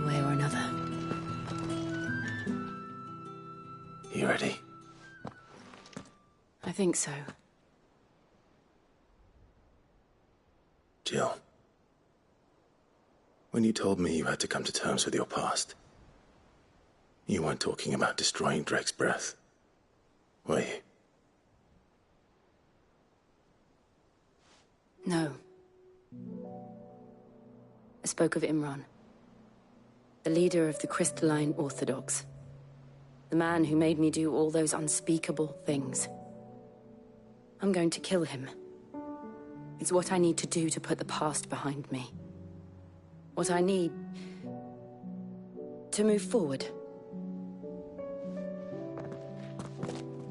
Way or another. You ready? I think so. Jill. When you told me you had to come to terms with your past, you weren't talking about destroying Drake's breath, were you? No. I spoke of Imran, the leader of the Crystalline Orthodox. The man who made me do all those unspeakable things. I'm going to kill him. It's what I need to do to put the past behind me. What I need to move forward.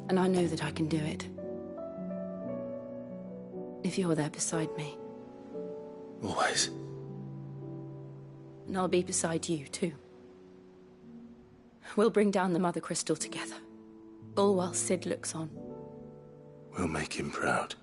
And I know that I can do it. If you're there beside me. Always. And I'll be beside you, too. We'll bring down the Mother Crystal together. All while Sid looks on. We'll make him proud.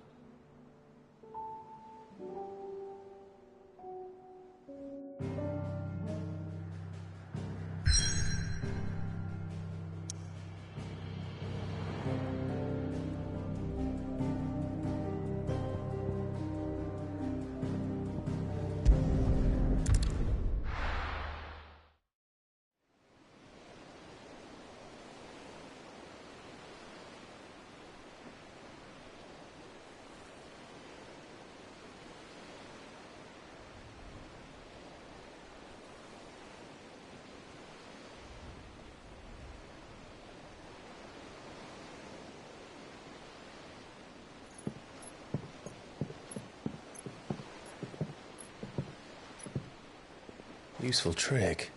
Useful trick.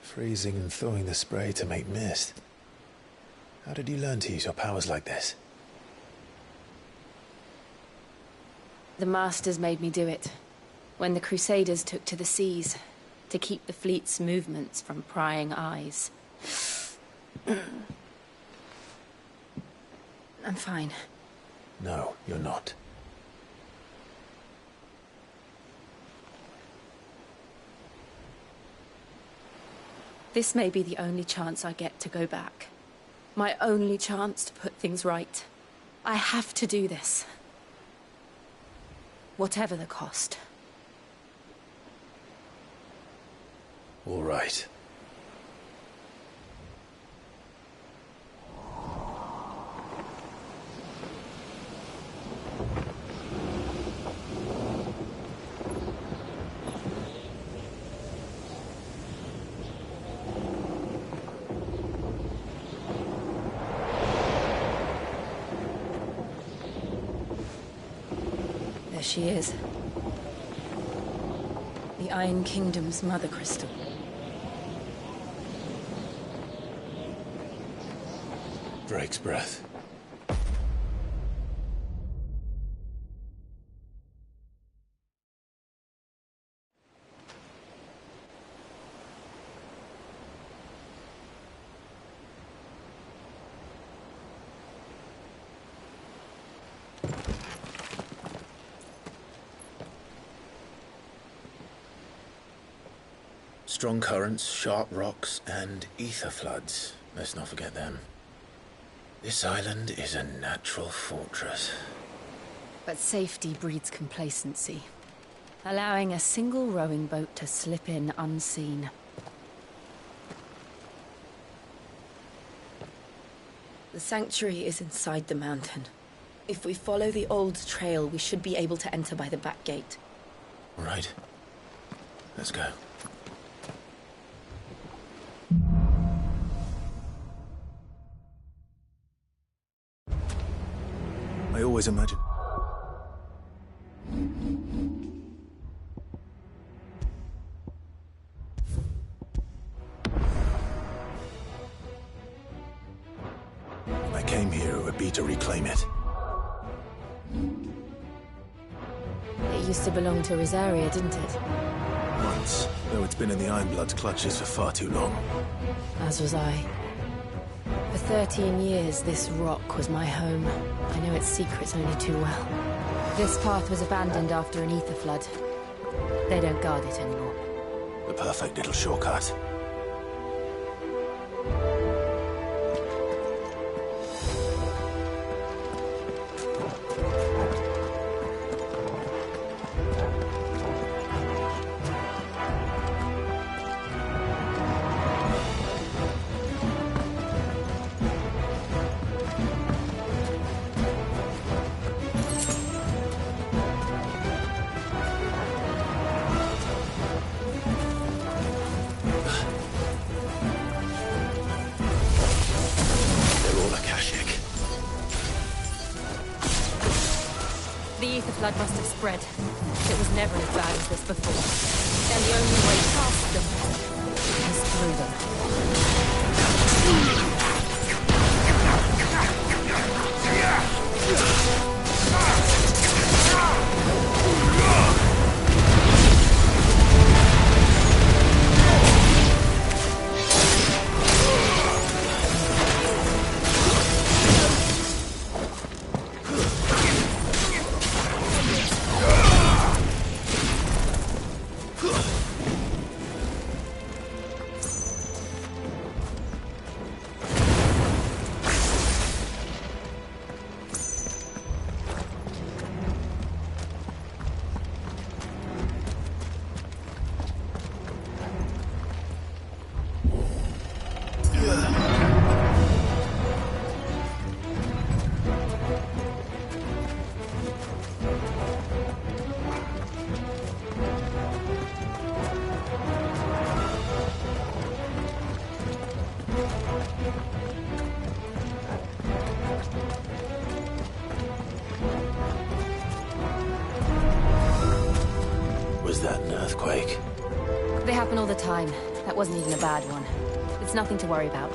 Freezing and thawing the spray to make mist. How did you learn to use your powers like this? The Masters made me do it. When the Crusaders took to the seas, to keep the fleet's movements from prying eyes. I'm fine. No, you're not. This may be the only chance I get to go back. My only chance to put things right. I have to do this. Whatever the cost. All right. There she is. The Iron Kingdom's Mother Crystal. Drake's breath. Strong currents, sharp rocks, and ether floods. Let's not forget them. This island is a natural fortress. But safety breeds complacency. Allowing a single rowing boat to slip in unseen. The sanctuary is inside the mountain. If we follow the old trail, we should be able to enter by the back gate. All right. Let's go. I always imagine... When I came here, it would be to reclaim it. It used to belong to Rosaria, didn't it? Once, though it's been in the Ironblood's clutches for far too long. As was I. For 13 years, this rock was my home. I know its secrets only too well. This path was abandoned after an ether flood. They don't guard it anymore. The perfect little shortcut. The flood must have spread. It was never as bad as this before. And the only way past them is through Was that an earthquake? They happen all the time. That wasn't even a bad one. It's nothing to worry about.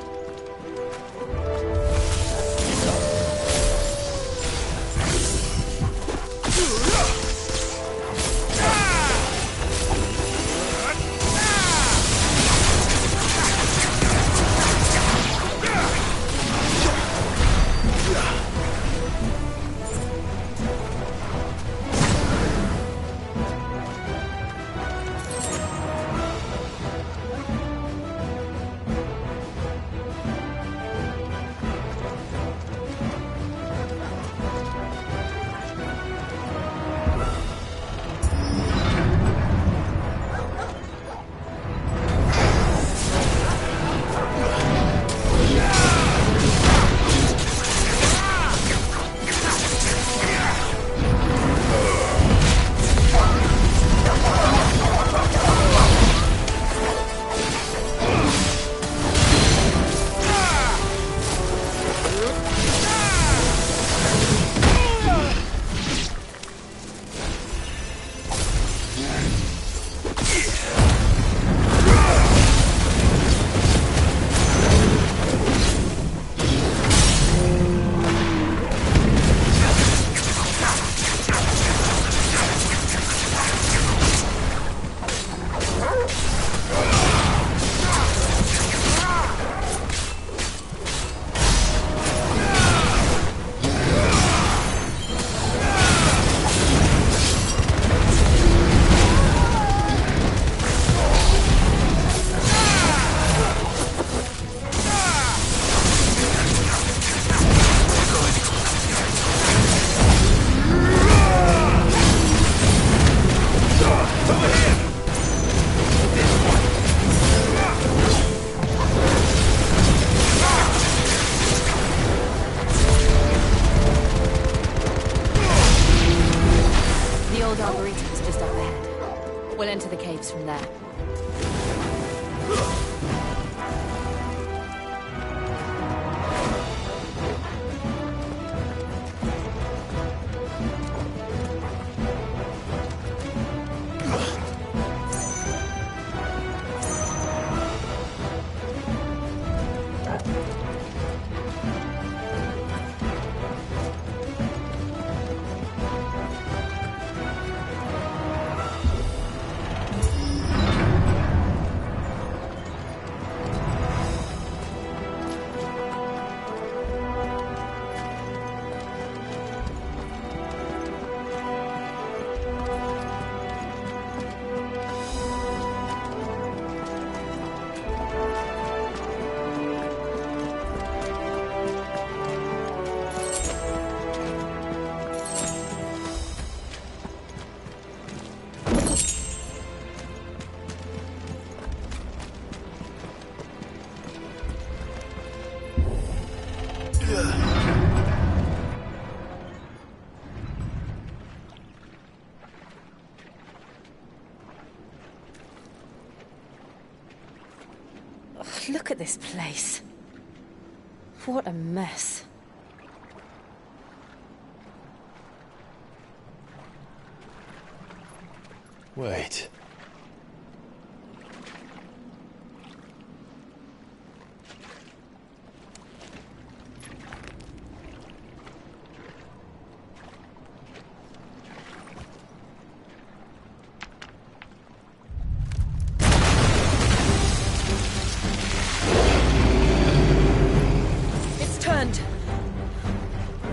The old Arboretum is just up ahead. We'll enter the caves from there. Look at this place. What a mess. Wait.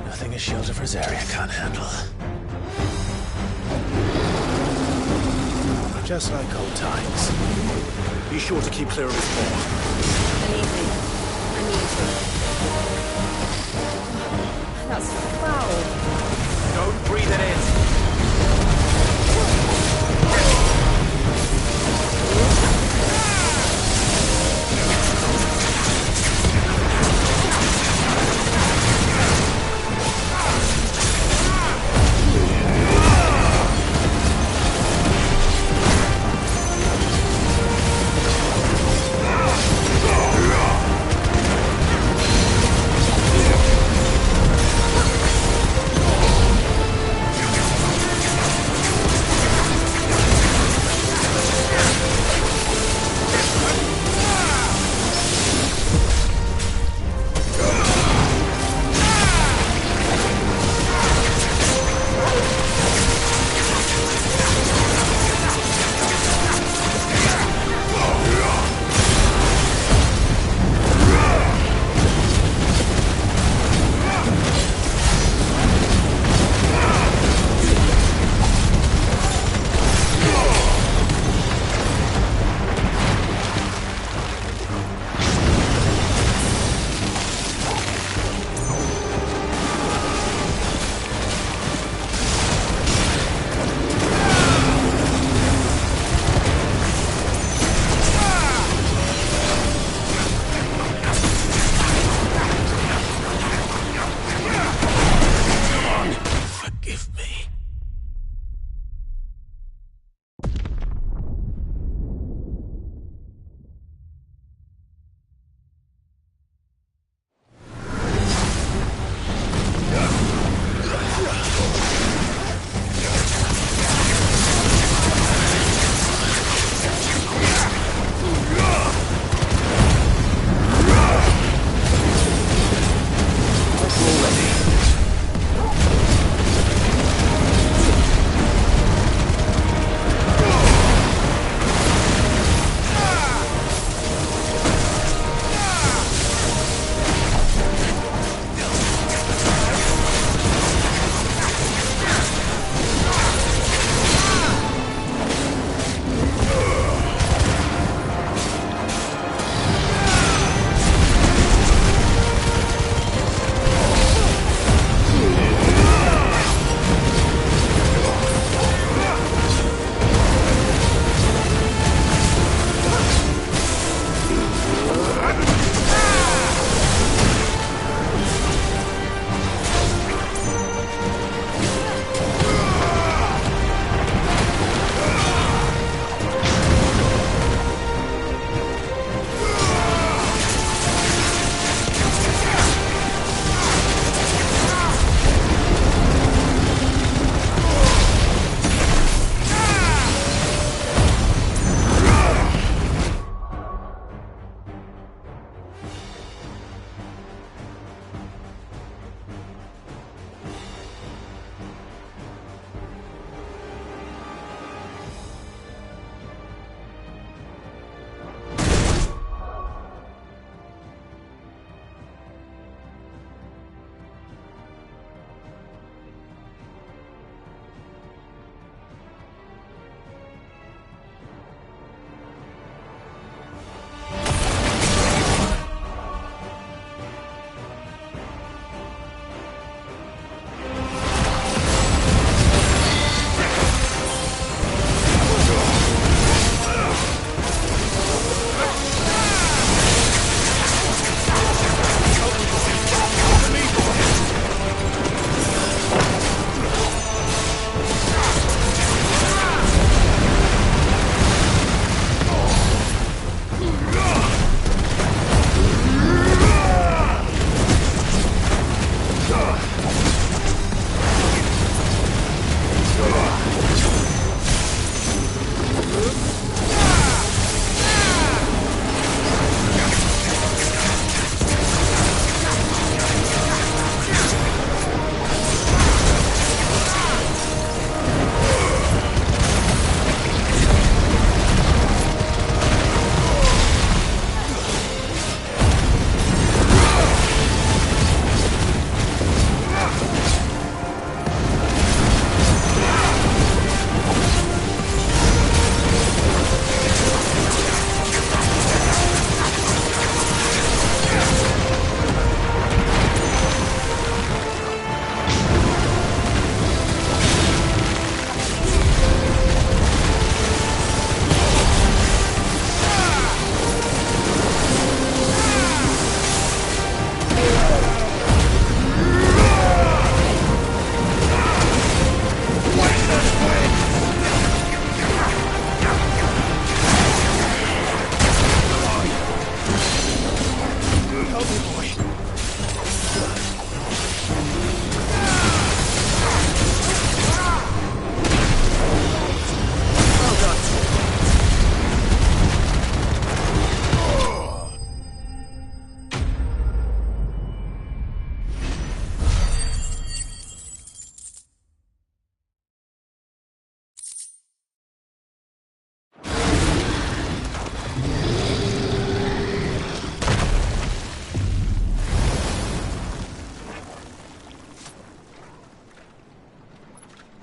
Nothing a shield of Rosaria can't handle. Just like old times. Be sure to keep clear of his paw. Believe me, I need to. That's foul. Don't breathe it in.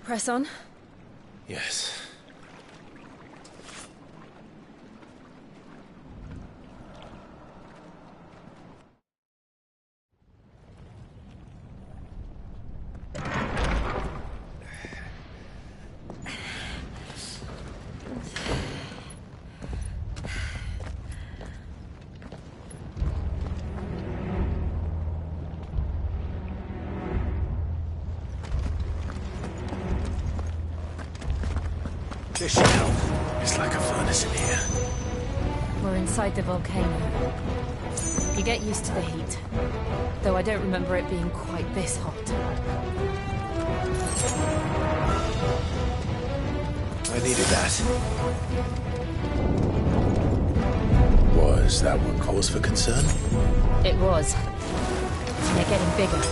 Press on. Yes. This should help. It's like a furnace in here. We're inside the volcano. You get used to the heat. Though I don't remember it being quite this hot. I needed that. Was that one cause for concern? It was. They're getting bigger.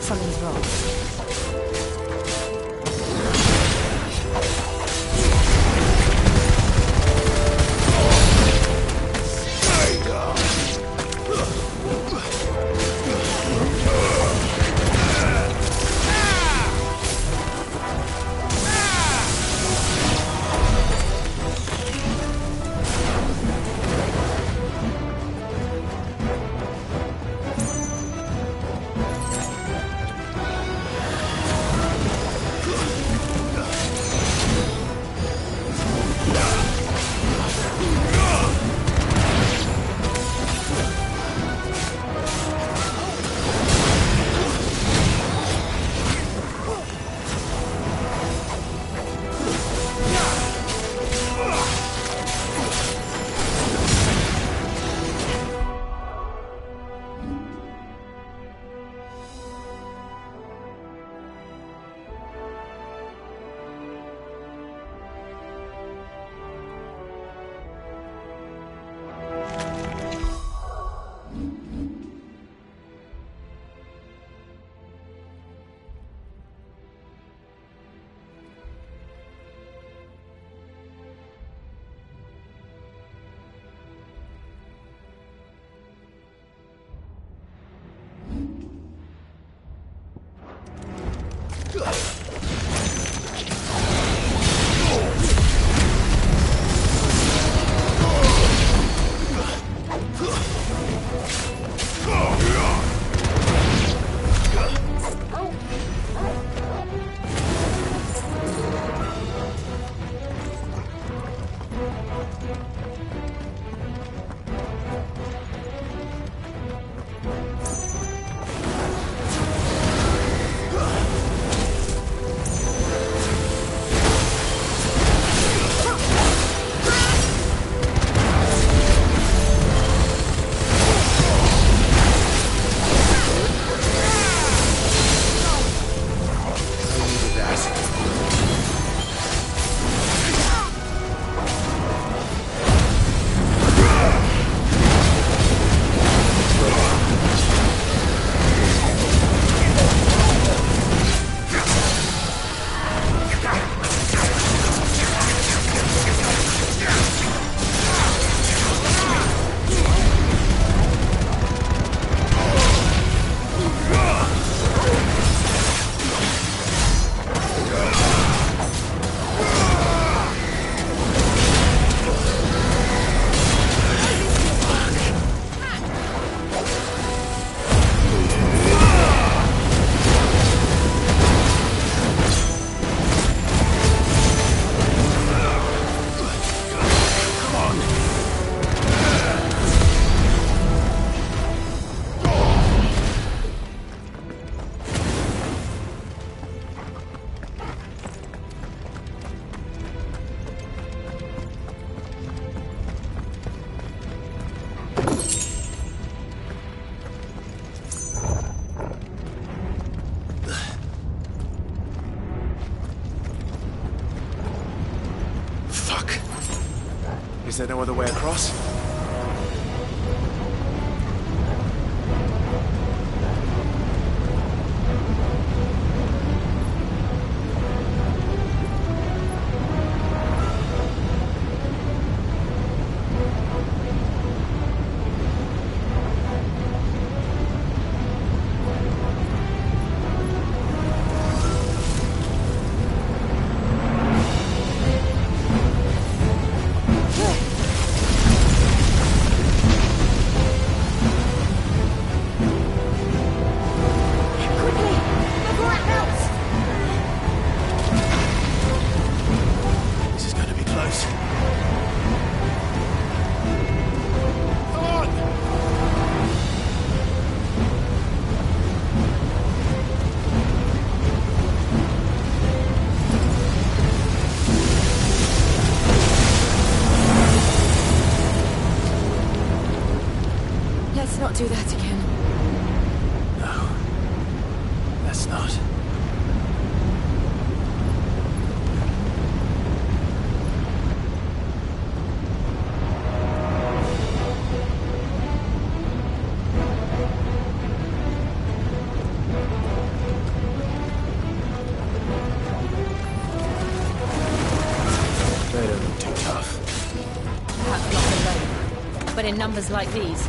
Something's wrong. Is there no other way across? not do that again. No. Let's not. They don't look too tough. Perhaps not alone, but in numbers like these.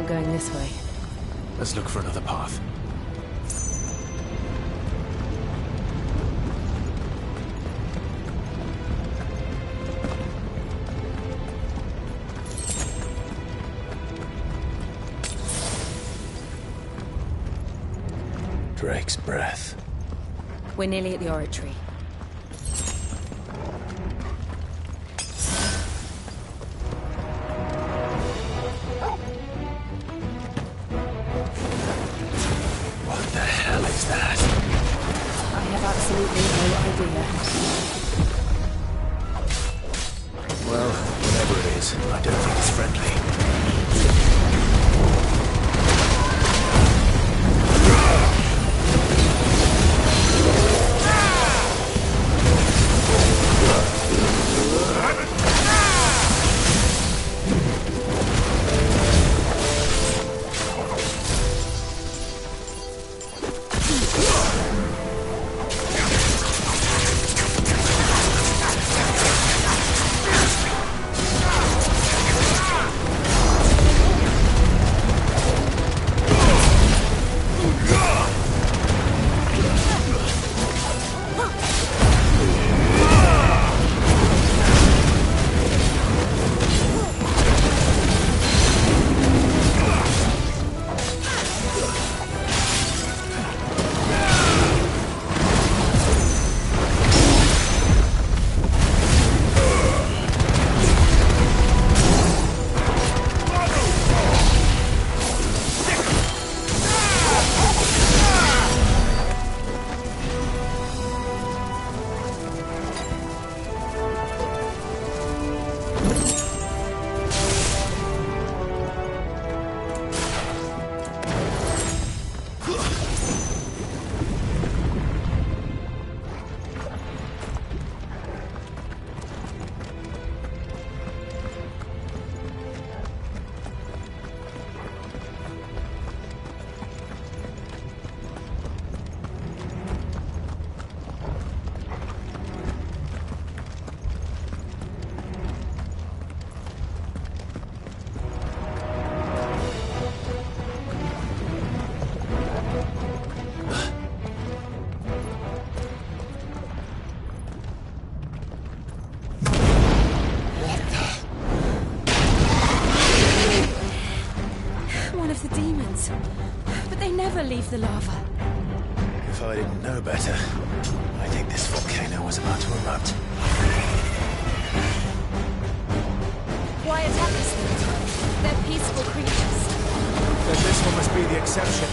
Going this way. Let's look for another path. Drake's breath. We're nearly at the oratory. Absolutely no idea. Well, whatever it is, I don't think it's friendly. But they never leave the lava. If I didn't know better, I think this volcano was about to erupt. Why attack us then? They're peaceful creatures. Then this one must be the exception.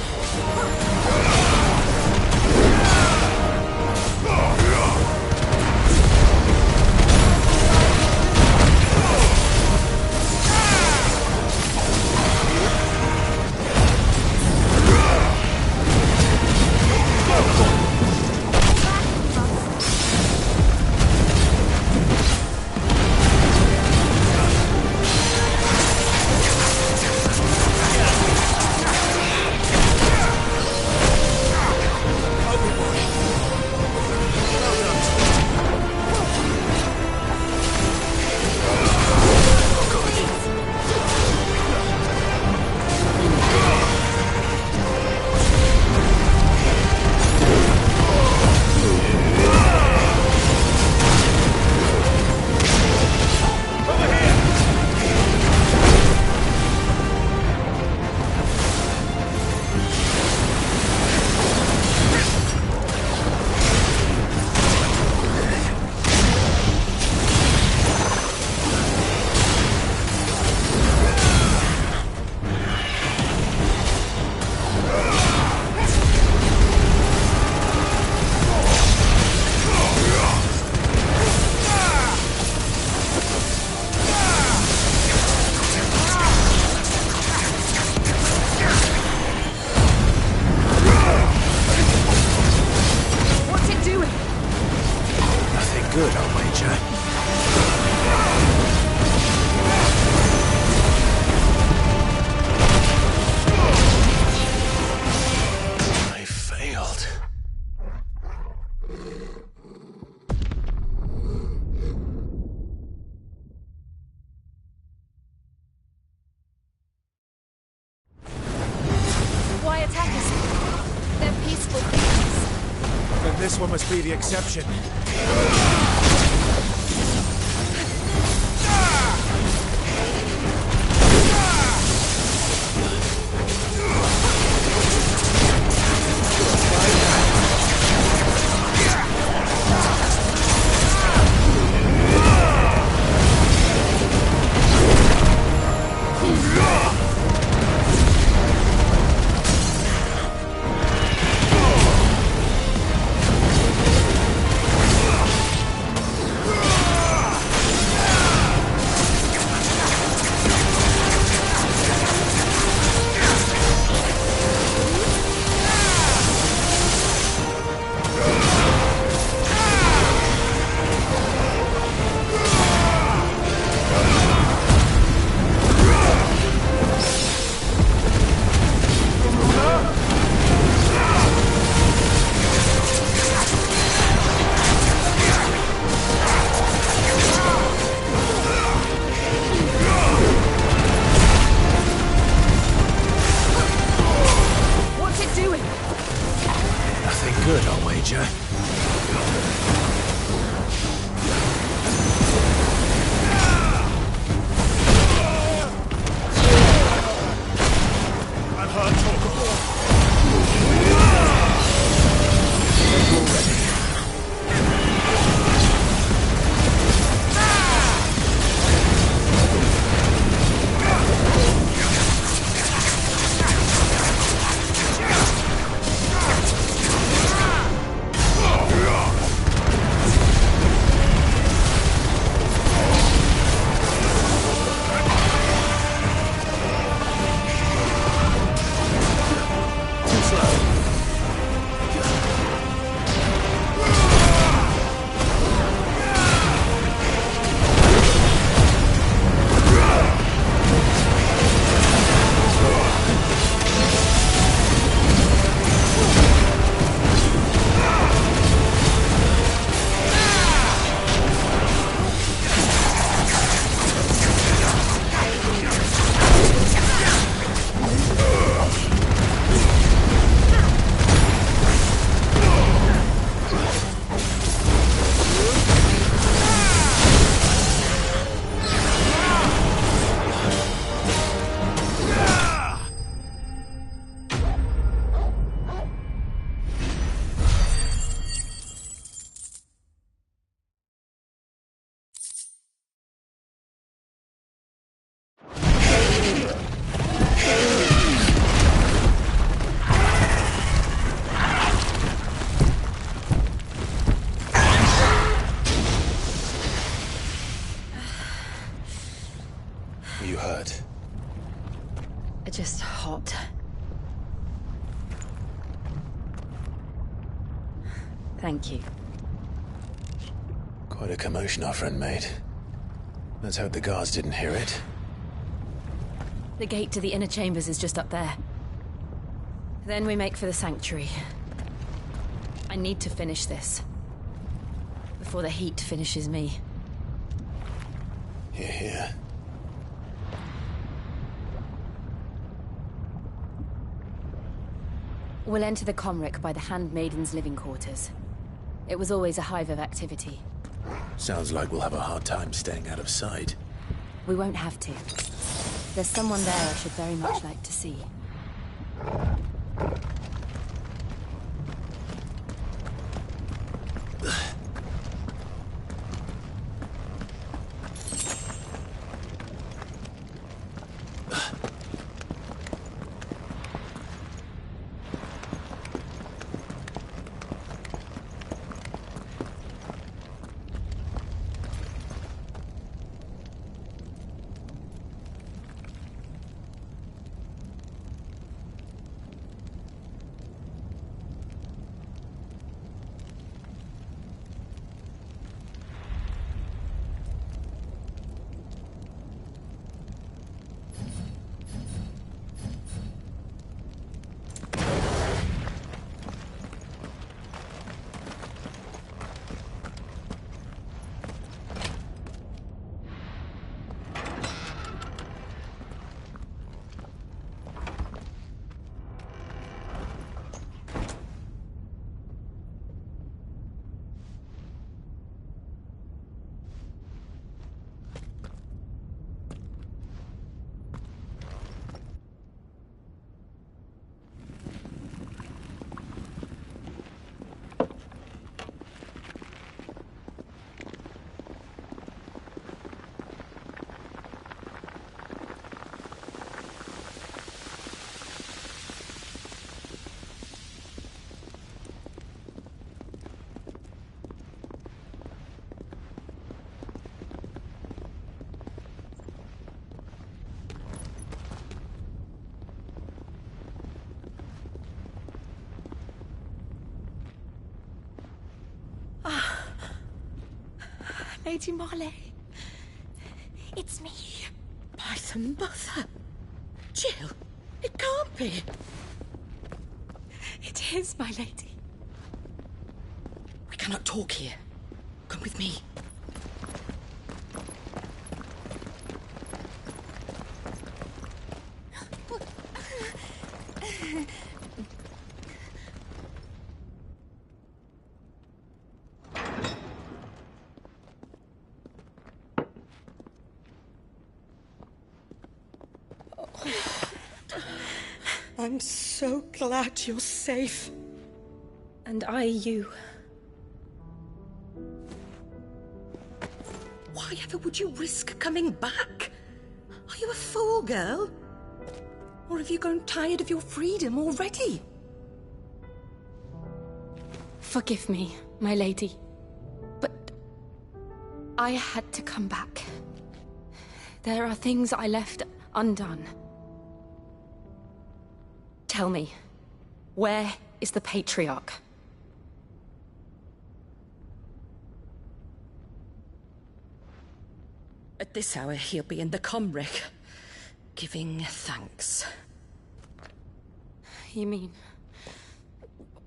good, I'll wager. I failed. Why attack us? They're peaceful creatures. Then this one must be the exception. What's it doing? Nothing good, I'll wager. I'm hard talkable. Too slow. You hurt? Just hot. Thank you. Quite a commotion our friend made. Let's hope the guards didn't hear it. The gate to the inner chambers is just up there. Then we make for the sanctuary. I need to finish this. Before the heat finishes me. Hear, hear. We'll enter the Comric by the Handmaiden's living quarters. It was always a hive of activity. Sounds like we'll have a hard time staying out of sight. We won't have to. There's someone there I should very much like to see. Lady Marley. It's me. By the mother. Jill, it can't be. It is, my lady. We cannot talk here. Come with me. I'm so glad you're safe. And I you. Why ever would you risk coming back? Are you a fool, girl? Or have you grown tired of your freedom already? Forgive me, my lady. But I had to come back. There are things I left undone. Tell me, where is the Patriarch? At this hour, he'll be in the Comric, giving thanks. You mean...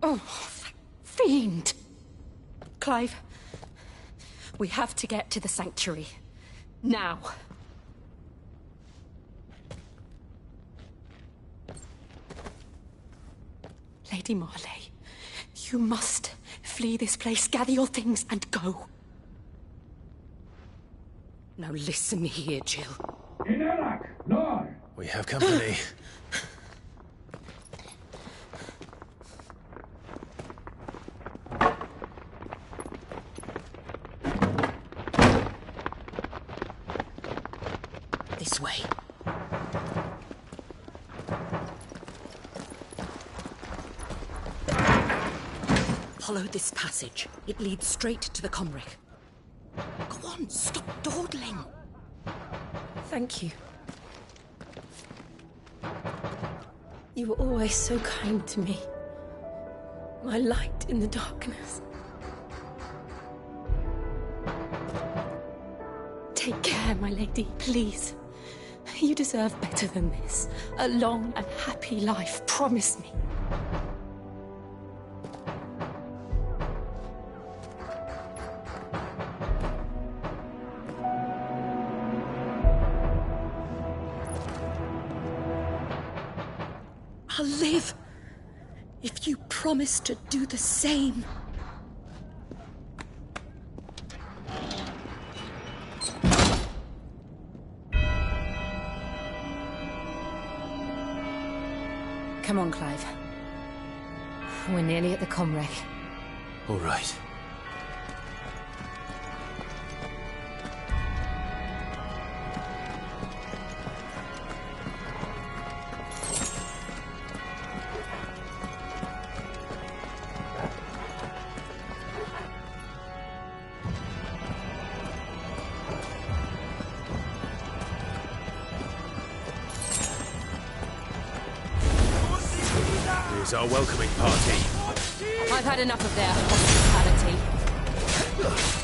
Oh, that fiend! Clive, we have to get to the Sanctuary. Now. Lady Marley, you must flee this place, gather your things, and go. Now listen here, Jill. We have company. This way. Follow this passage. It leads straight to the Comric. Go on, stop dawdling. Thank you. You were always so kind to me. My light in the darkness. Take care, my lady, please. You deserve better than this. A long and happy life, promise me. I'll live if you promise to do the same. Come on, Clive. We're nearly at the Comric. All right. Here's our welcoming party. I've had enough of their hospitality. Ugh!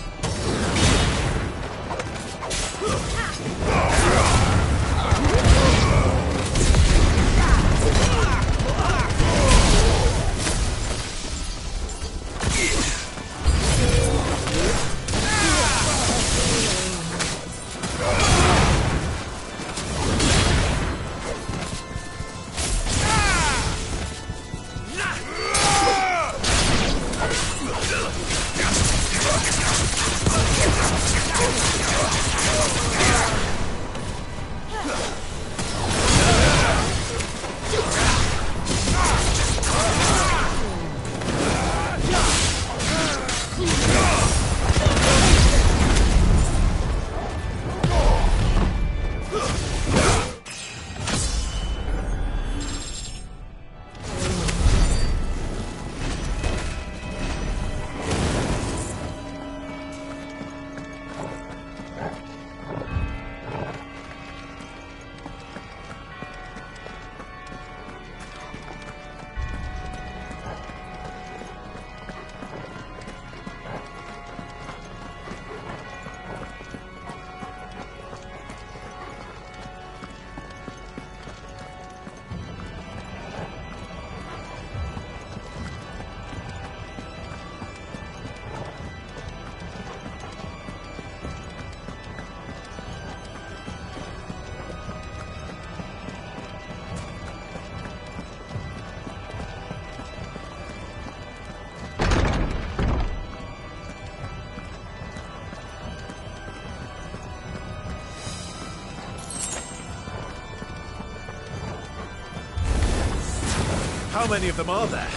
How many of them are there?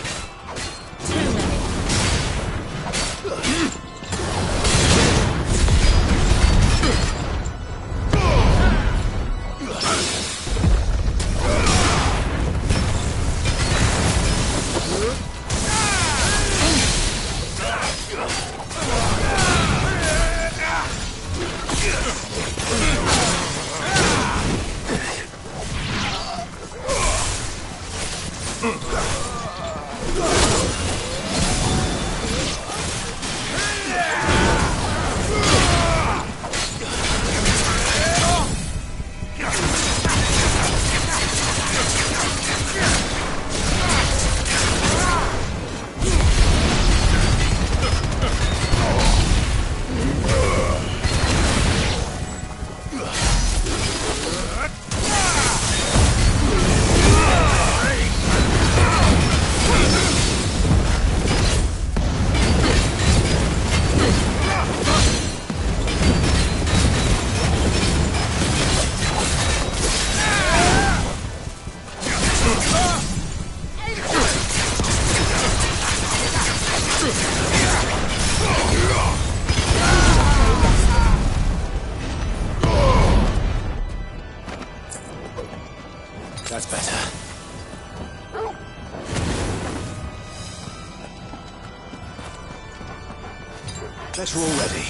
Too many. That's better. Better already.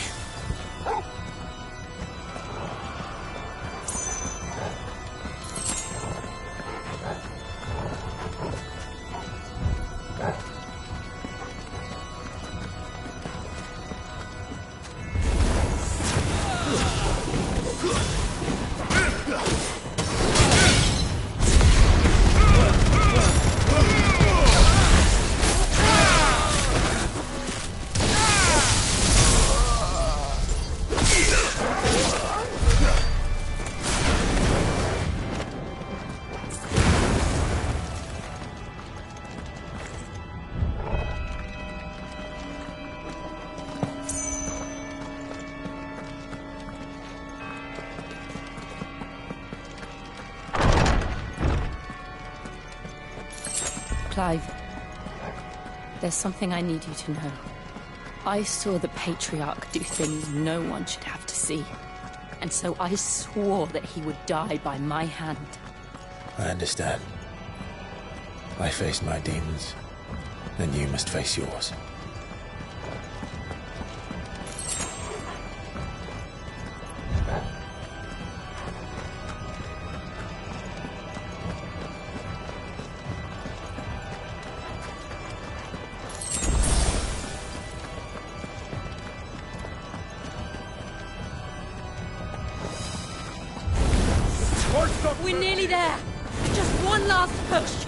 Clive, there's something I need you to know. I saw the Patriarch do things no one should have to see. And so I swore that he would die by my hand. I understand. I faced my demons, then you must face yours. We're nearly there. Just one last push.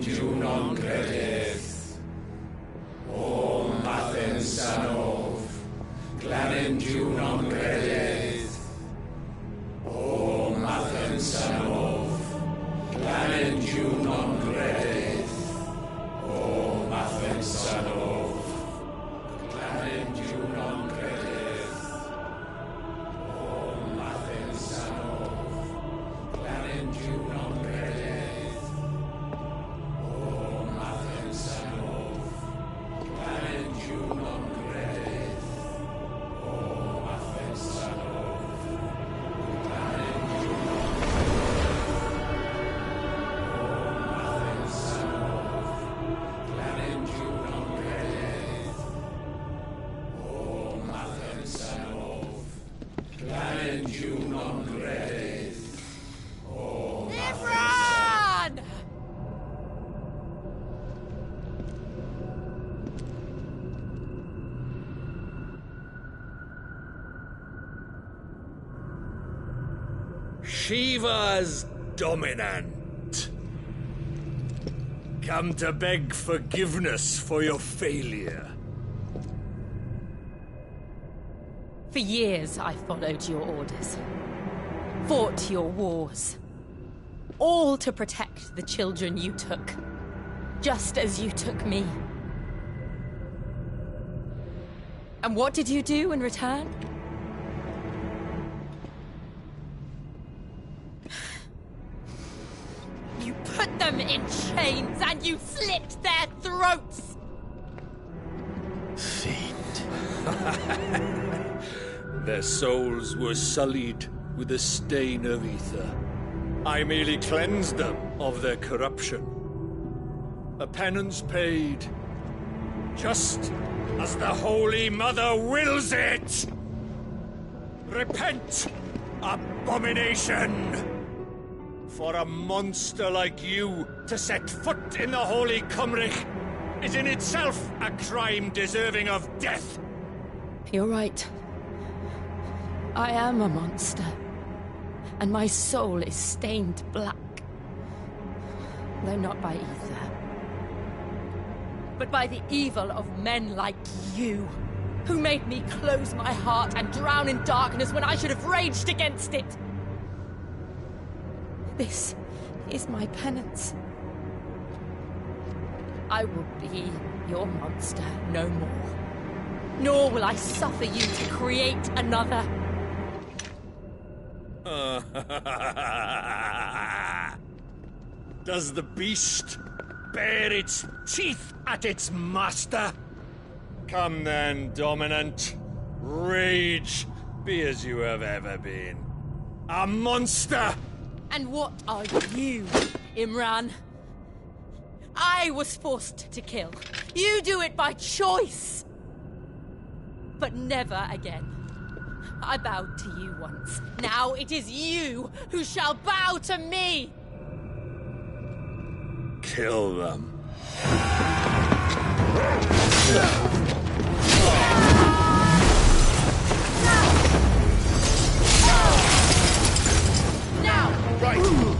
Glanendiu non credes. O Mathen Sanov. Glanendiu non credes. O Mathen Sanov. Glanendiu non credes. O Mathen Sanov. Glanendiu non credes. O Mathen Sanov. Glanendiu non credes. O Mathen Sanov. Glanendiu non credes. O Mathen Sanov. Glanendiu non credes. O Mathen Sanov. Glanendiu non credes. Imran! Shiva's dominant. Come to beg forgiveness for your failure. For years I followed your orders. Fought your wars. All to protect the children you took. Just as you took me. And what did you do in return? You put them in chains and you slit their throats! Fiend. Their souls were sullied with the stain of ether. I merely cleansed them of their corruption. A penance paid, just as the Holy Mother wills it! Repent, abomination! For a monster like you to set foot in the Holy Cymric is in itself a crime deserving of death! You're right. I am a monster. And my soul is stained black. Though not by ether. But by the evil of men like you, who made me close my heart and drown in darkness when I should have raged against it. This is my penance. I will be your monster no more. Nor will I suffer you to create another. Does the beast bare its teeth at its master? Come then, Dominant. Rage, be as you have ever been. A monster! And what are you, Imran? I was forced to kill. You do it by choice. But never again. I bowed to you once. Now it is you who shall bow to me! Kill them. Now! Right!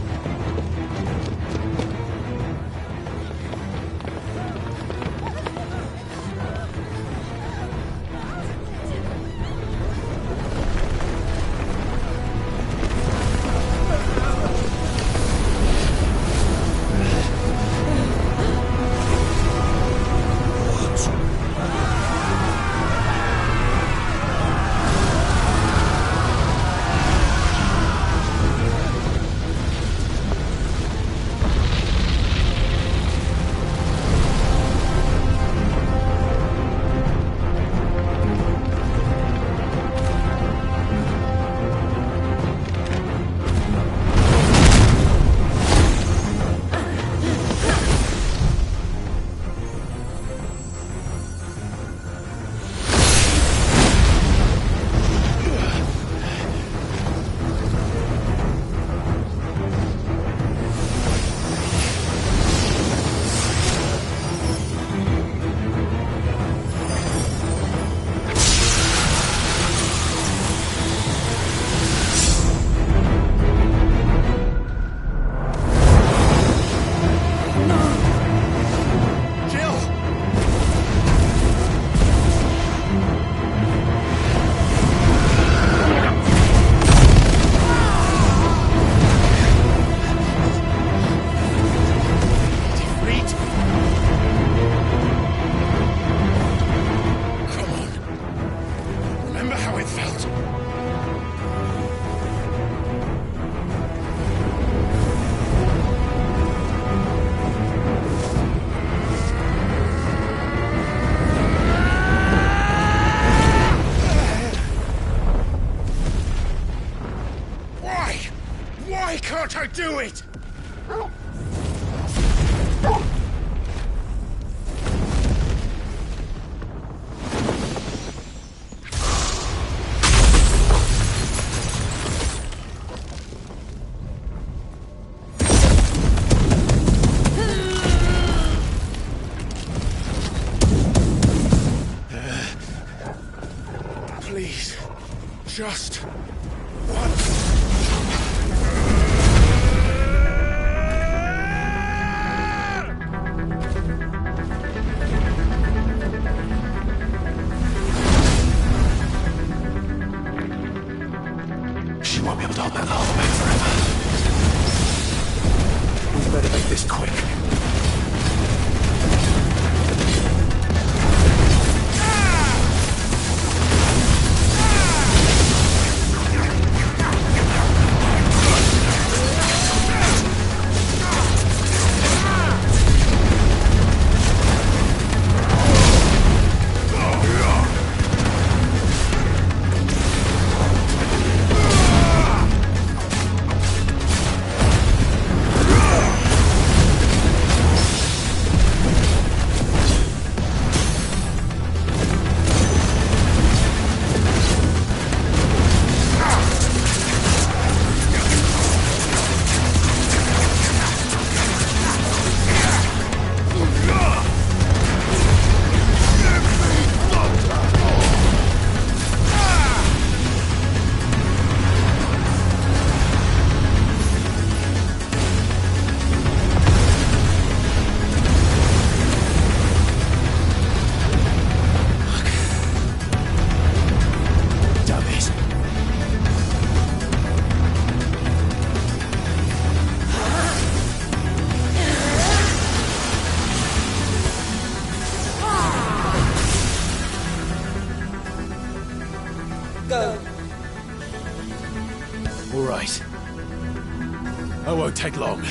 do it! Please, just once. She won't be able to hold that lava back forever. We better make this quick. All right. I won't take long.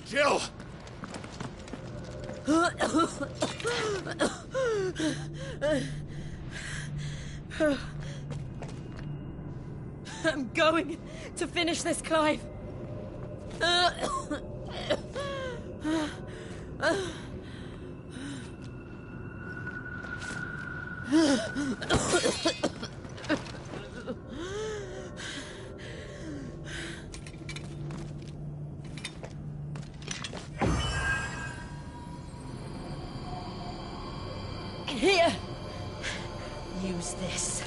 Jill! I'm going to finish this, Clive. Here! Use this.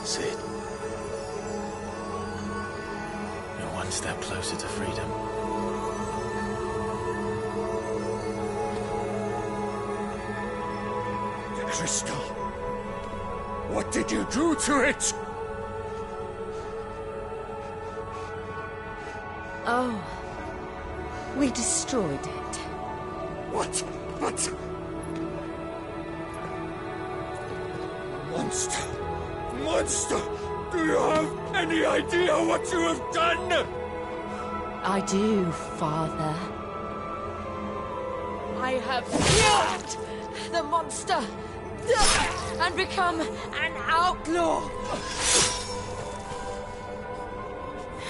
Sid. You're one step closer to freedom. The crystal. What did you do to it? Oh, we destroyed it. What? But... Monster! Monster! Do you have any idea what you have done? I do, Father. I have killed the monster and become an outlaw.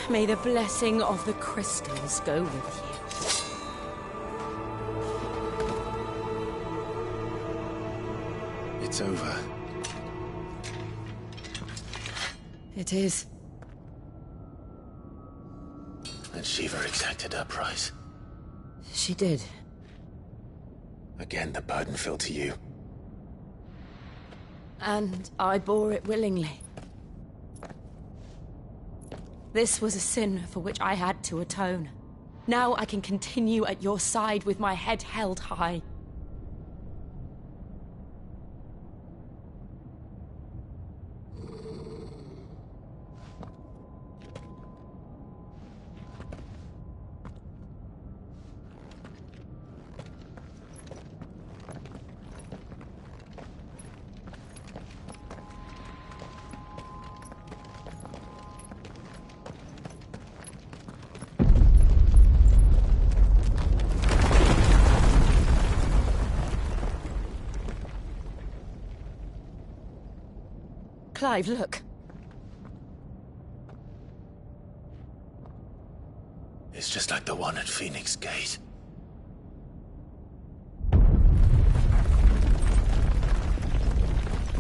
May the blessing of the crystals go with you. It's over. It is. And Shiva exacted her price. She did. Again, the burden fell to you. And I bore it willingly. This was a sin for which I had to atone. Now I can continue at your side with my head held high. Clive, look. It's just like the one at Phoenix Gate.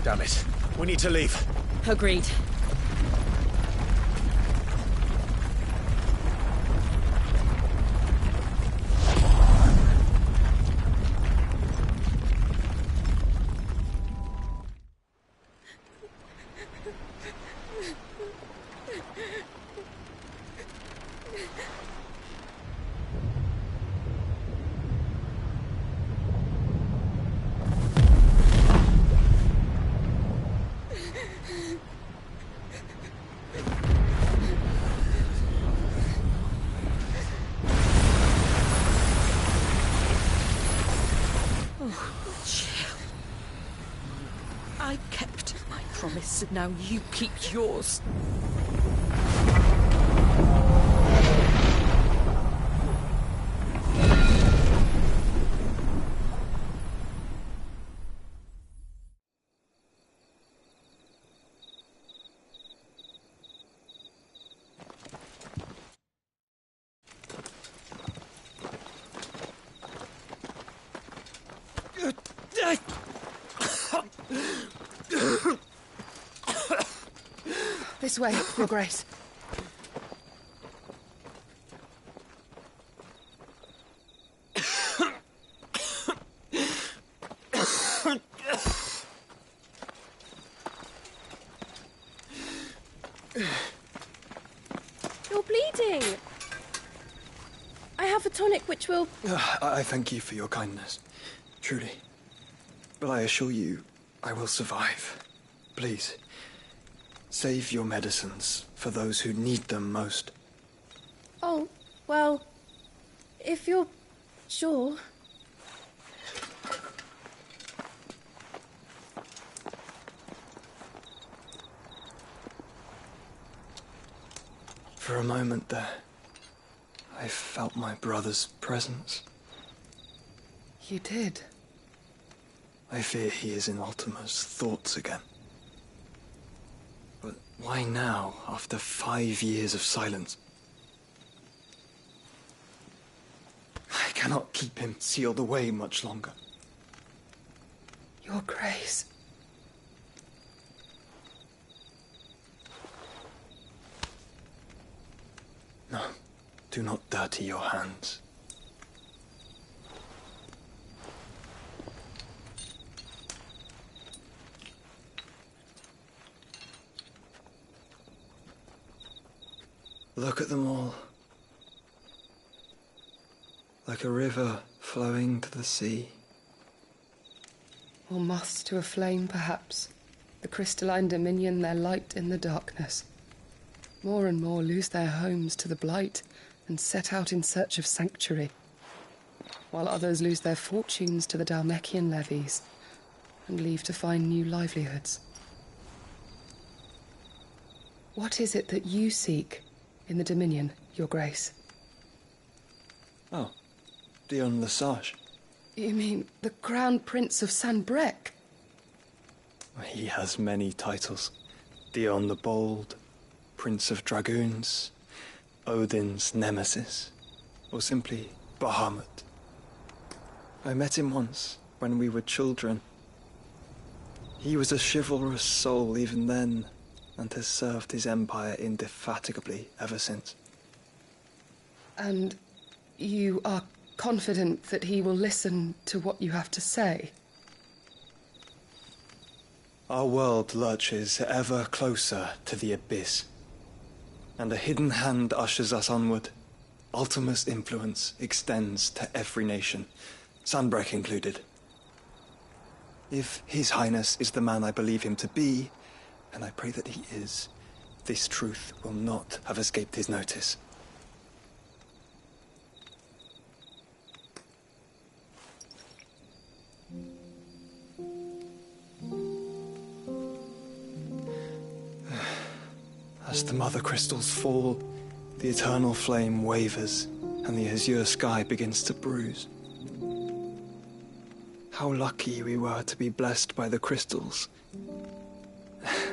Damn it. We need to leave. Agreed. I kept my promise, and now you keep yours. This way, Your Grace. You're bleeding. I have a tonic which will... I thank you for your kindness, truly. But I assure you, I will survive. Please, save your medicines for those who need them most. Oh, well, if you're sure... For a moment there, I felt my brother's presence. You did? I fear he is in Ultima's thoughts again. But why now, after 5 years of silence? I cannot keep him sealed away much longer. Your Grace. No, do not dirty your hands. Look at them all. Like a river flowing to the sea. Or moths to a flame, perhaps. The crystalline dominion their light in the darkness. More and more lose their homes to the blight and set out in search of sanctuary, while others lose their fortunes to the Dhalmekian levies and leave to find new livelihoods. What is it that you seek in the Dominion, Your Grace? Oh, Dion Lesage. You mean the Crown Prince of Sanbreque? He has many titles. Dion the Bold, Prince of Dragoons, Odin's Nemesis, or simply Bahamut. I met him once, when we were children. He was a chivalrous soul even then, and has served his empire indefatigably ever since. And you are confident that he will listen to what you have to say? Our world lurches ever closer to the abyss, and a hidden hand ushers us onward. Ultima's influence extends to every nation, Sanbreque included. If His Highness is the man I believe him to be, and I pray that he is, this truth will not have escaped his notice. As the mother crystals fall, the eternal flame wavers, and the azure sky begins to bruise. How lucky we were to be blessed by the crystals,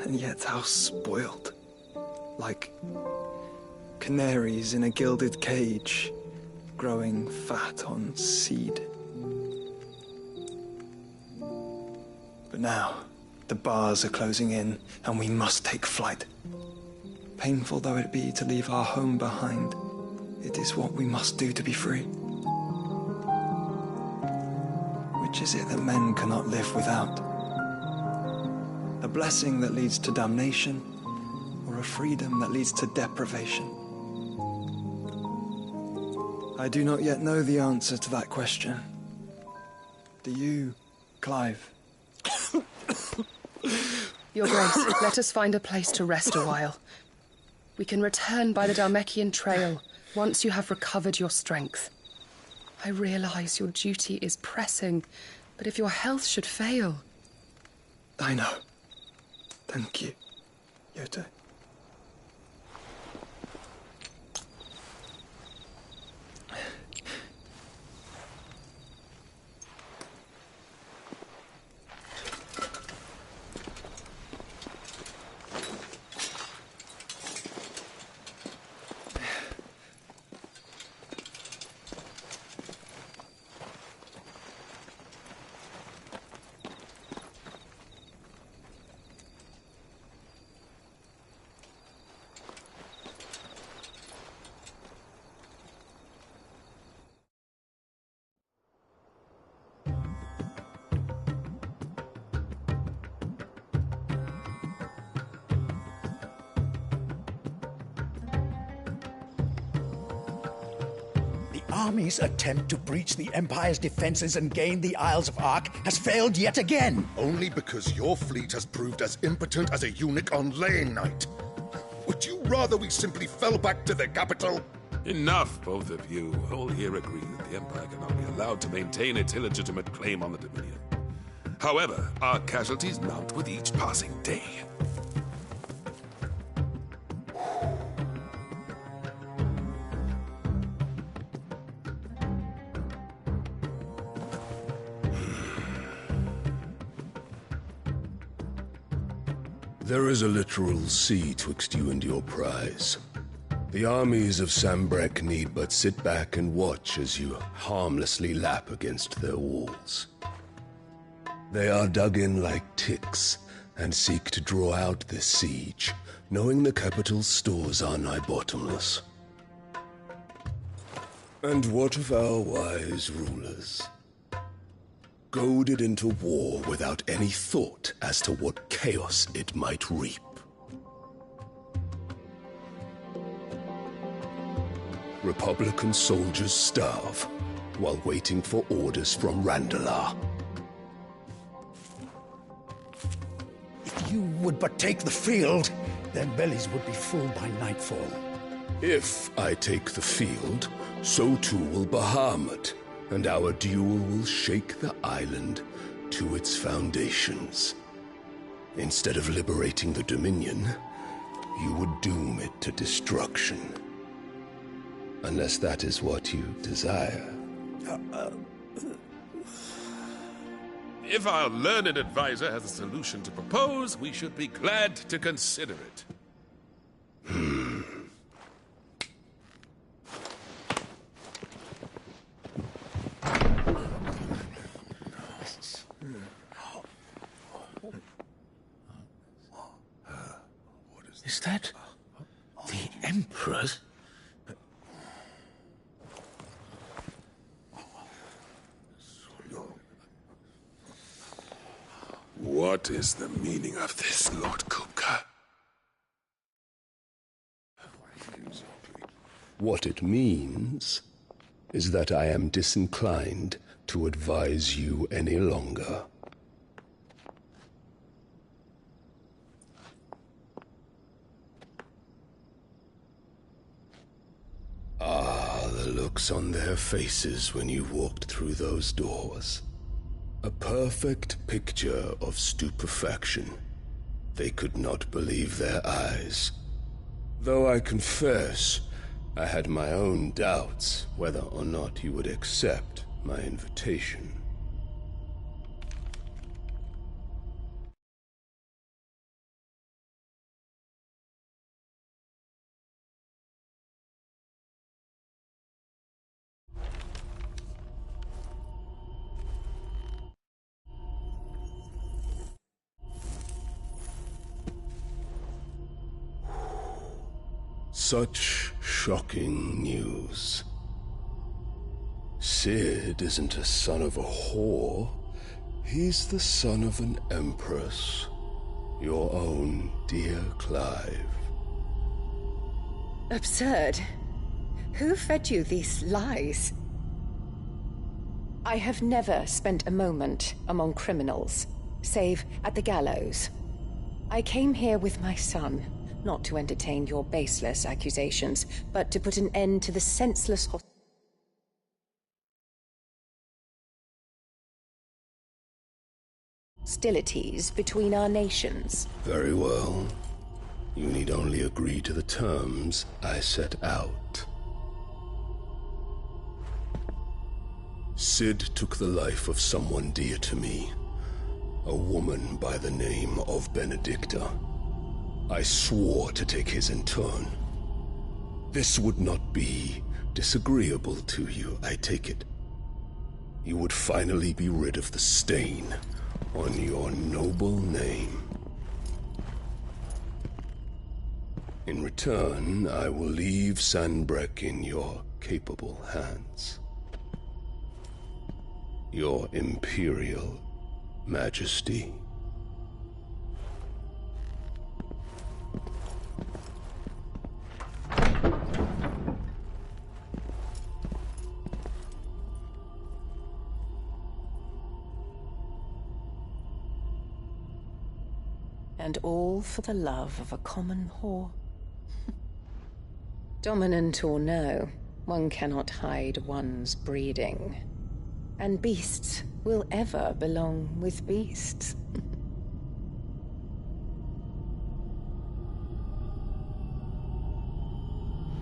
and yet how spoiled. Like canaries in a gilded cage, growing fat on seed. But now, the bars are closing in, and we must take flight. Painful though it be to leave our home behind, it is what we must do to be free. Which is it that men cannot live without? A blessing that leads to damnation, or a freedom that leads to deprivation? I do not yet know the answer to that question. Do you, Clive? Your Grace, let us find a place to rest a while. We can return by the Dhalmekian trail once you have recovered your strength. I realize your duty is pressing, but if your health should fail... I know. Thank you, Yote. army's attempt to breach the Empire's defenses and gain the Isles of Ark has failed yet again. Only because your fleet has proved as impotent as a eunuch on laying night. Would you rather we simply fell back to the capital? Enough, both of you. All here agree that the Empire cannot be allowed to maintain its illegitimate claim on the Dominion. However, our casualties mount with each passing day. There is a literal sea twixt you and your prize. The armies of Sanbreque need but sit back and watch as you harmlessly lap against their walls. They are dug in like ticks and seek to draw out this siege, knowing the capital's stores are nigh bottomless. And what of our wise rulers? Goaded into war without any thought as to what chaos it might reap. Republican soldiers starve while waiting for orders from Randalar. If you would but take the field, their bellies would be full by nightfall. If I take the field, so too will Bahamut, and our duel will shake the island to its foundations. Instead of liberating the Dominion, you would doom it to destruction. Unless that is what you desire. If our learned advisor has a solution to propose, we should be glad to consider it. Is that the Emperor's? What is the meaning of this, Lord Kupka? What it means is that I am disinclined to advise you any longer. Ah, the looks on their faces when you walked through those doors. A perfect picture of stupefaction. They could not believe their eyes. Though I confess, I had my own doubts whether or not you would accept my invitation. Such shocking news. Cid isn't a son of a whore. He's the son of an empress. Your own dear Clive. Absurd. Who fed you these lies? I have never spent a moment among criminals, save at the gallows. I came here with my son, not to entertain your baseless accusations, but to put an end to the senseless hostilities between our nations. Very well. You need only agree to the terms I set out. Cid took the life of someone dear to me, a woman by the name of Benedicta. I swore to take his in turn. This would not be disagreeable to you, I take it. You would finally be rid of the stain on your noble name. In return, I will leave Sanbreque in your capable hands. Your Imperial Majesty. And all for the love of a common whore. Dominant or no, one cannot hide one's breeding. And beasts will ever belong with beasts.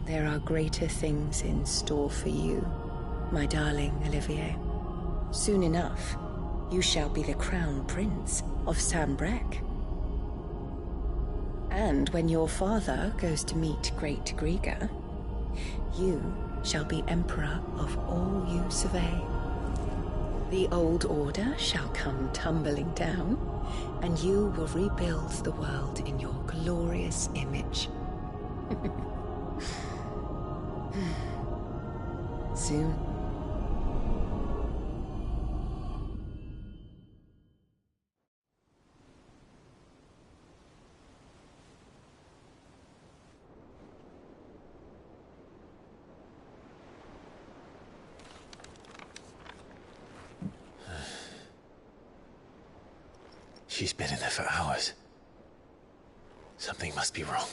There are greater things in store for you, my darling Olivier. Soon enough, you shall be the crown prince of Sanbreque. And when your father goes to meet Great Griga, you shall be emperor of all you survey. The old order shall come tumbling down, and you will rebuild the world in your glorious image. Soon. She's been in there for hours. Something must be wrong.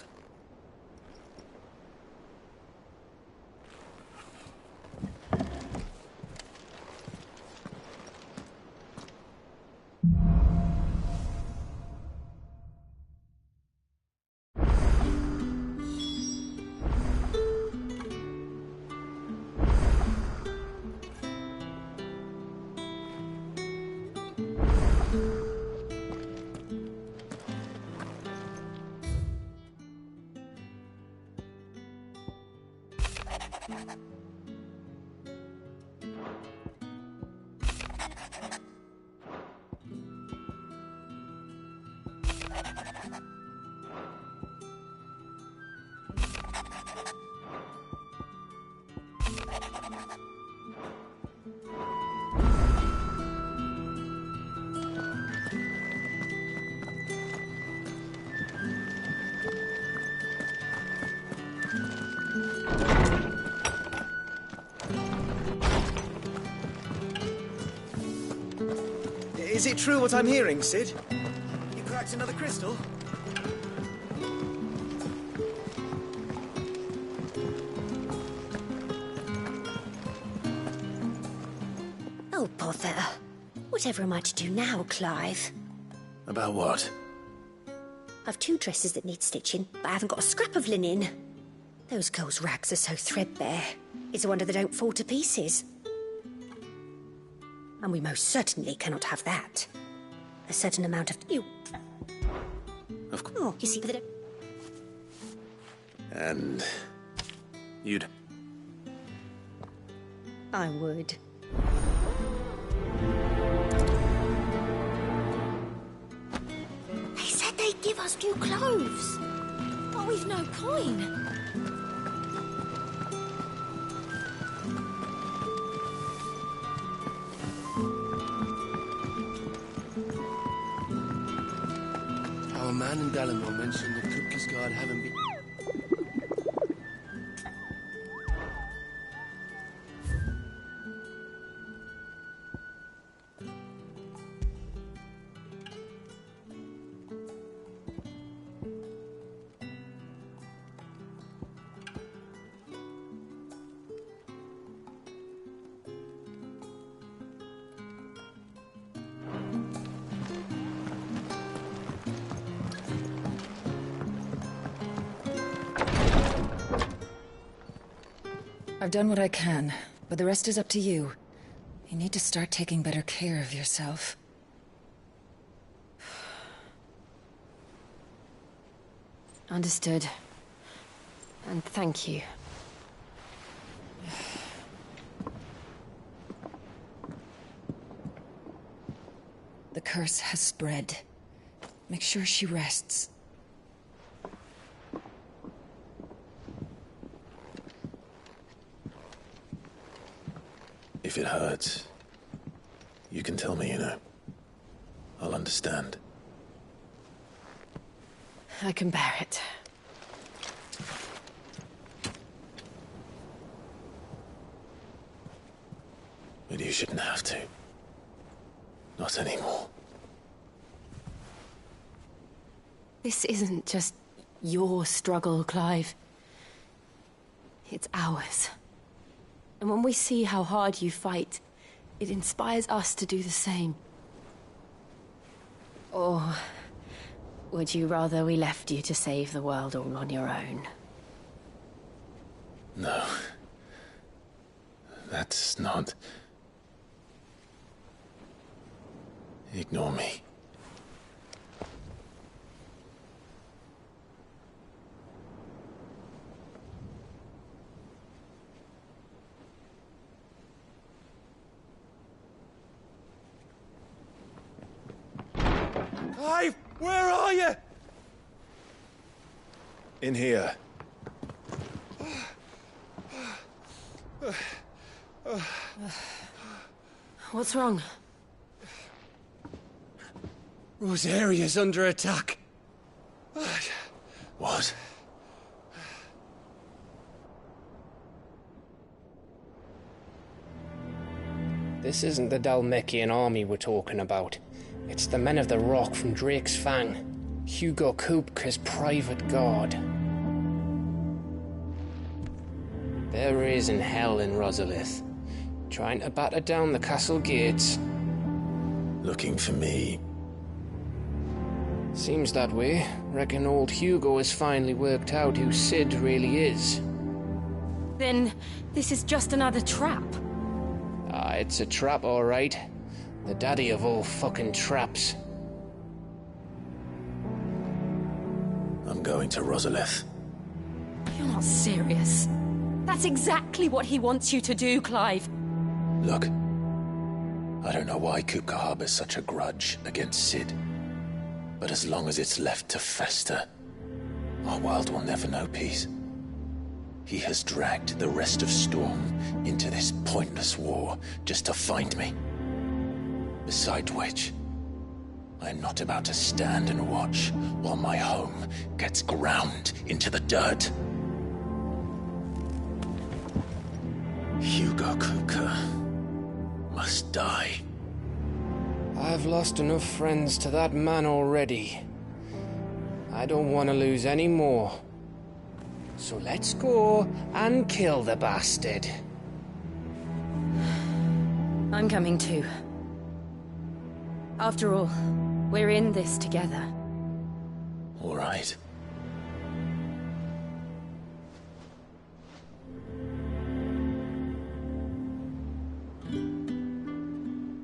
Is it true what I'm hearing, Cid? You cracked another crystal? Oh, bother. Whatever am I to do now, Clive? About what? I've 2 dresses that need stitching, but I haven't got a scrap of linen. Those girls' rags are so threadbare. It's a wonder they don't fall to pieces. And we most certainly cannot have that. A certain amount of... You... Of course. Oh, you see that... And... you'd... I would. They said they'd give us new clothes. But we've no coin. Our man in Dalimar mentioned the Cookies Guard having been... I've done what I can, but the rest is up to you. You need to start taking better care of yourself. Understood. And thank you. The curse has spread. Make sure she rests. If it hurts, you can tell me, you know. I'll understand. I can bear it. But you shouldn't have to. Not anymore. This isn't just your struggle, Clive. It's ours. And when we see how hard you fight, it inspires us to do the same. Or would you rather we left you to save the world all on your own? No. That's not... Ignore me. Clive, where are you? In here. What's wrong? Rosaria's under attack. What? This isn't the Dhalmekian army we're talking about. It's the men of the Rock from Drake's Fang. Hugo Kupka's private guard. There is in hell in Rosalith, trying to batter down the castle gates. Looking for me. Seems that way. Reckon old Hugo has finally worked out who Cid really is. Then this is just another trap. Ah, it's a trap, all right. The daddy of all fucking traps. I'm going to Rosalith. You're not serious. That's exactly what he wants you to do, Clive. Look, I don't know why Kupka harbors such a grudge against Cid. But as long as it's left to fester, our world will never know peace. He has dragged the rest of Storm into this pointless war just to find me. Besides which, I'm not about to stand and watch while my home gets ground into the dirt. Hugo Kupka must die. I've lost enough friends to that man already. I don't want to lose any more. So let's go and kill the bastard. I'm coming too. After all, we're in this together. All right.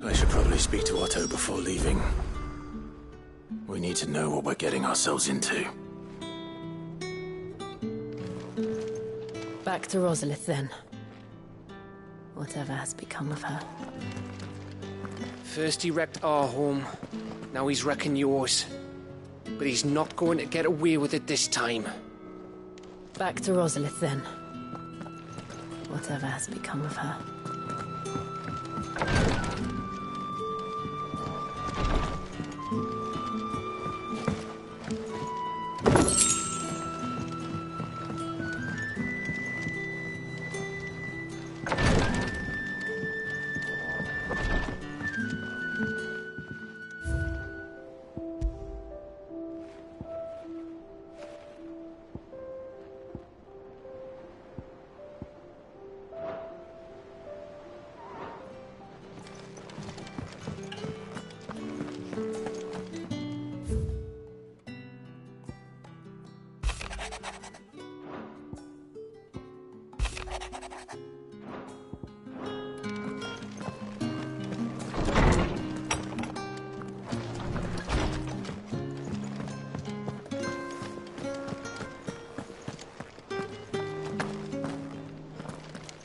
I should probably speak to Otto before leaving. We need to know what we're getting ourselves into. Back to Rosalith, then. Whatever has become of her. First he wrecked our home, now he's wrecking yours. But he's not going to get away with it this time. Back to Rosalith, then. Whatever has become of her.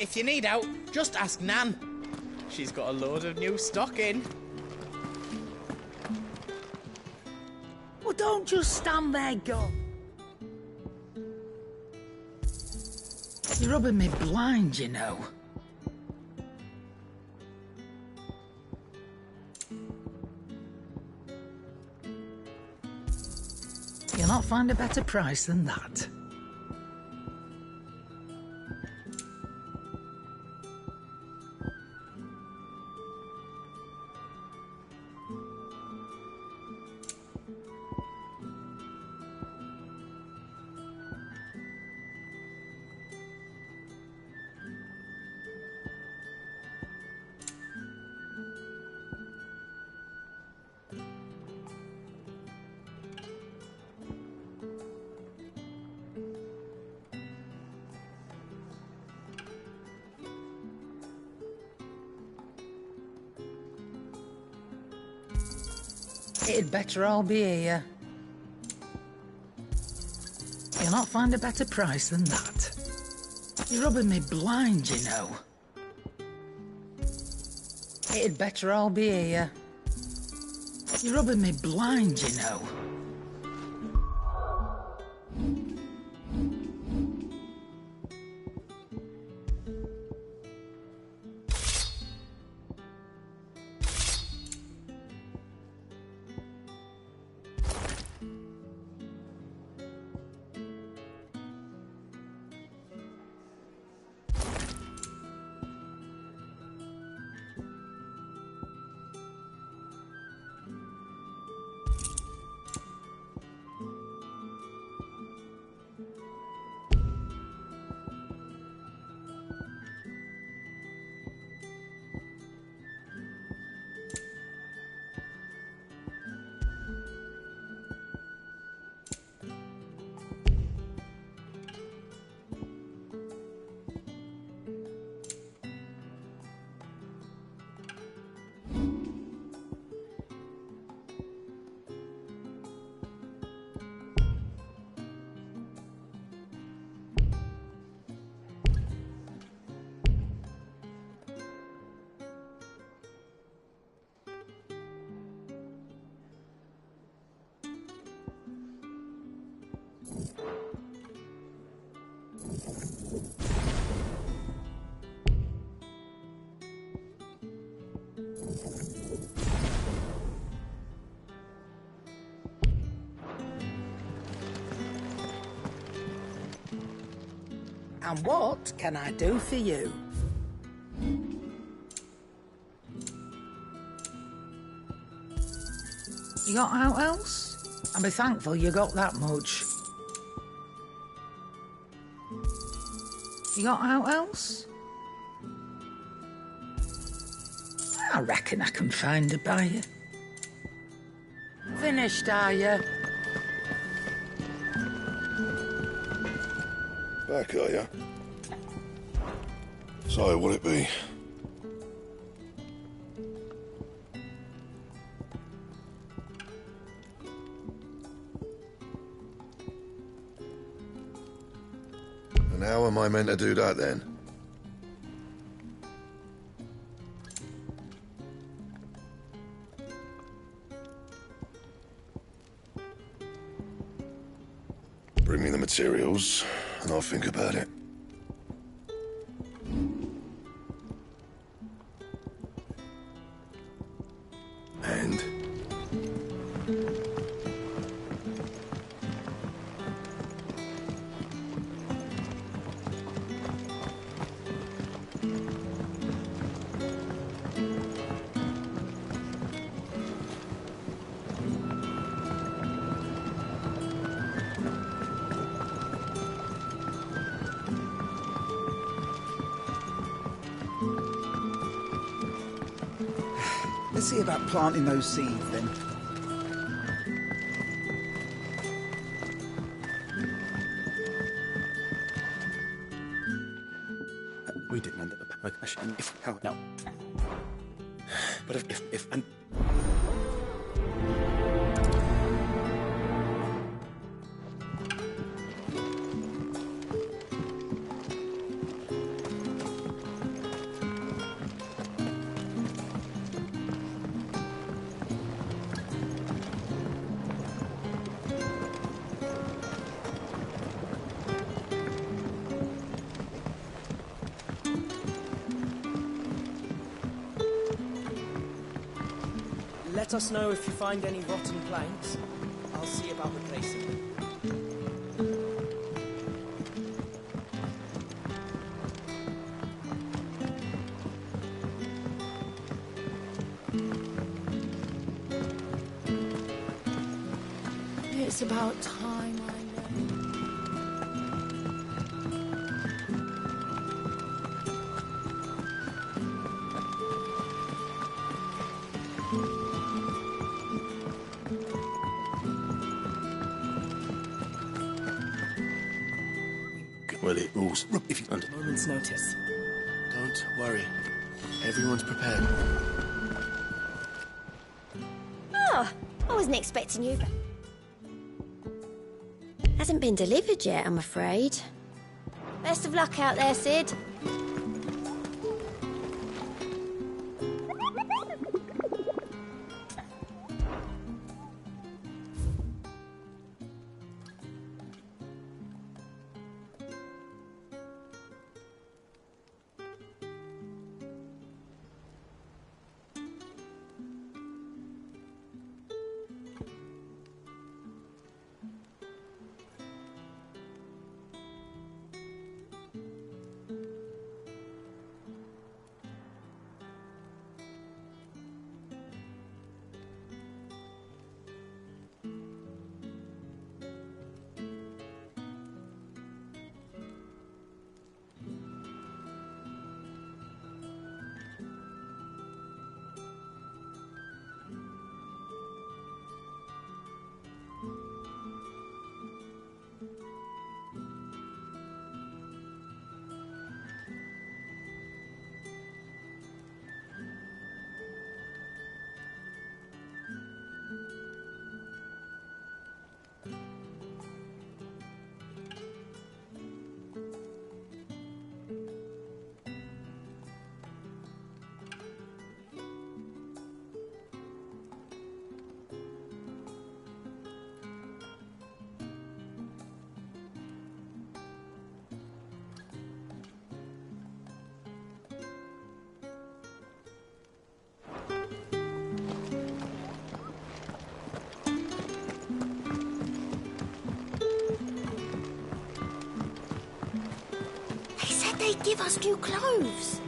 If you need out, just ask Nan. She's got a load of new stock in. Well, don't just stand there, go. You're rubbing me blind, you know. You'll not find a better price than that. It'd better all be here. You'll not find a better price than that. You're rubbing me blind, you know. It'd better all be here. You're rubbing me blind, you know. And what can I do for you? You got out else? I'll be thankful you got that much. You got out else? I reckon I can find a buyer. Finished, are you? Back, are ya? So, what'll it be? And how am I meant to do that, then? Bring me the materials, and I'll think about it. And? Let's see about planting those seeds, then. We didn't end up if how no. But if and let us know if you find any rotten planks. I'll see about replacing them. It's about time, I know. well, it rules. If you under Moment's notice. Don't worry. Everyone's prepared. Ah, wasn't expecting you, but... Hasn't been delivered yet, I'm afraid. Best of luck out there, Cid. They'd give us new clothes.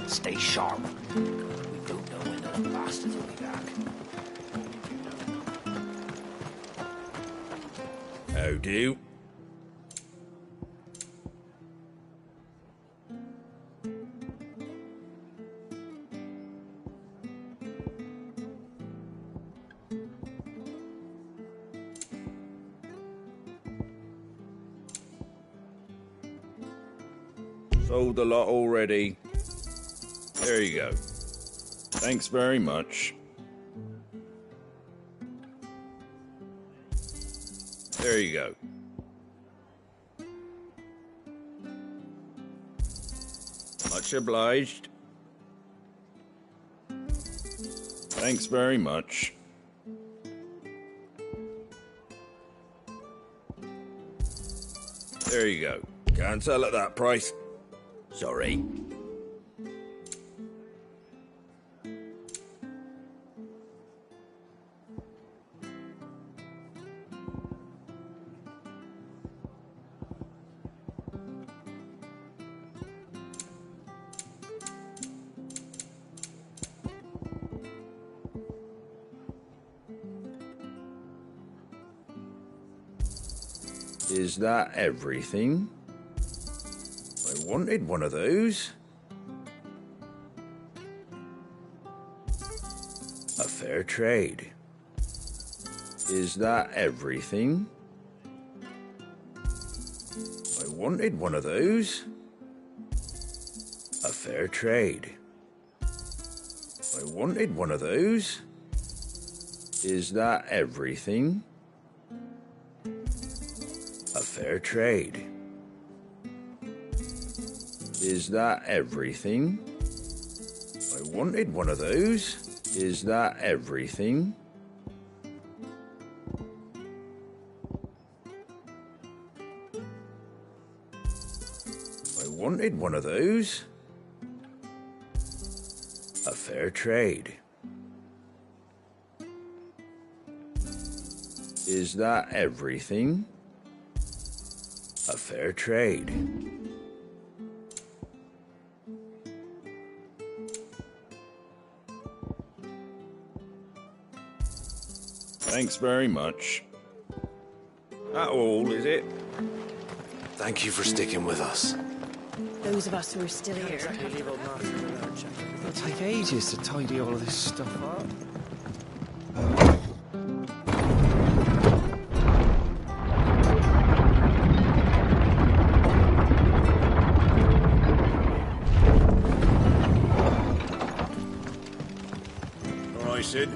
Stay sharp. We don't know when those bastards will be back. How do? Sold a lot already. There you go. Thanks very much. There you go. Much obliged. Thanks very much. There you go. Can't sell at that price. Sorry. Is that everything? I wanted one of those. A fair trade. Is that everything? wanted one of those. A fair trade. I wanted one of those. Is that everything? A fair trade. Is that everything? I wanted one of those. Is that everything? I wanted one of those. A fair trade. Is that everything? A fair trade. Thanks very much. That all, is it? Thank you for sticking with us. Those of us who are still here. It'll take ages to tidy all of this stuff up. All right, Sid.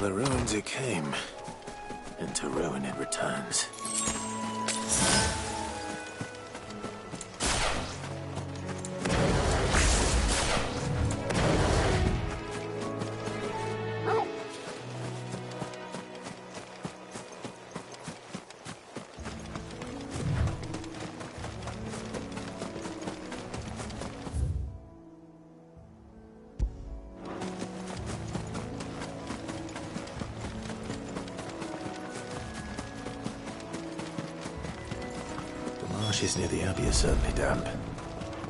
the ruins it came, and to ruin it returns. Marshes near the Abbey are certainly damp.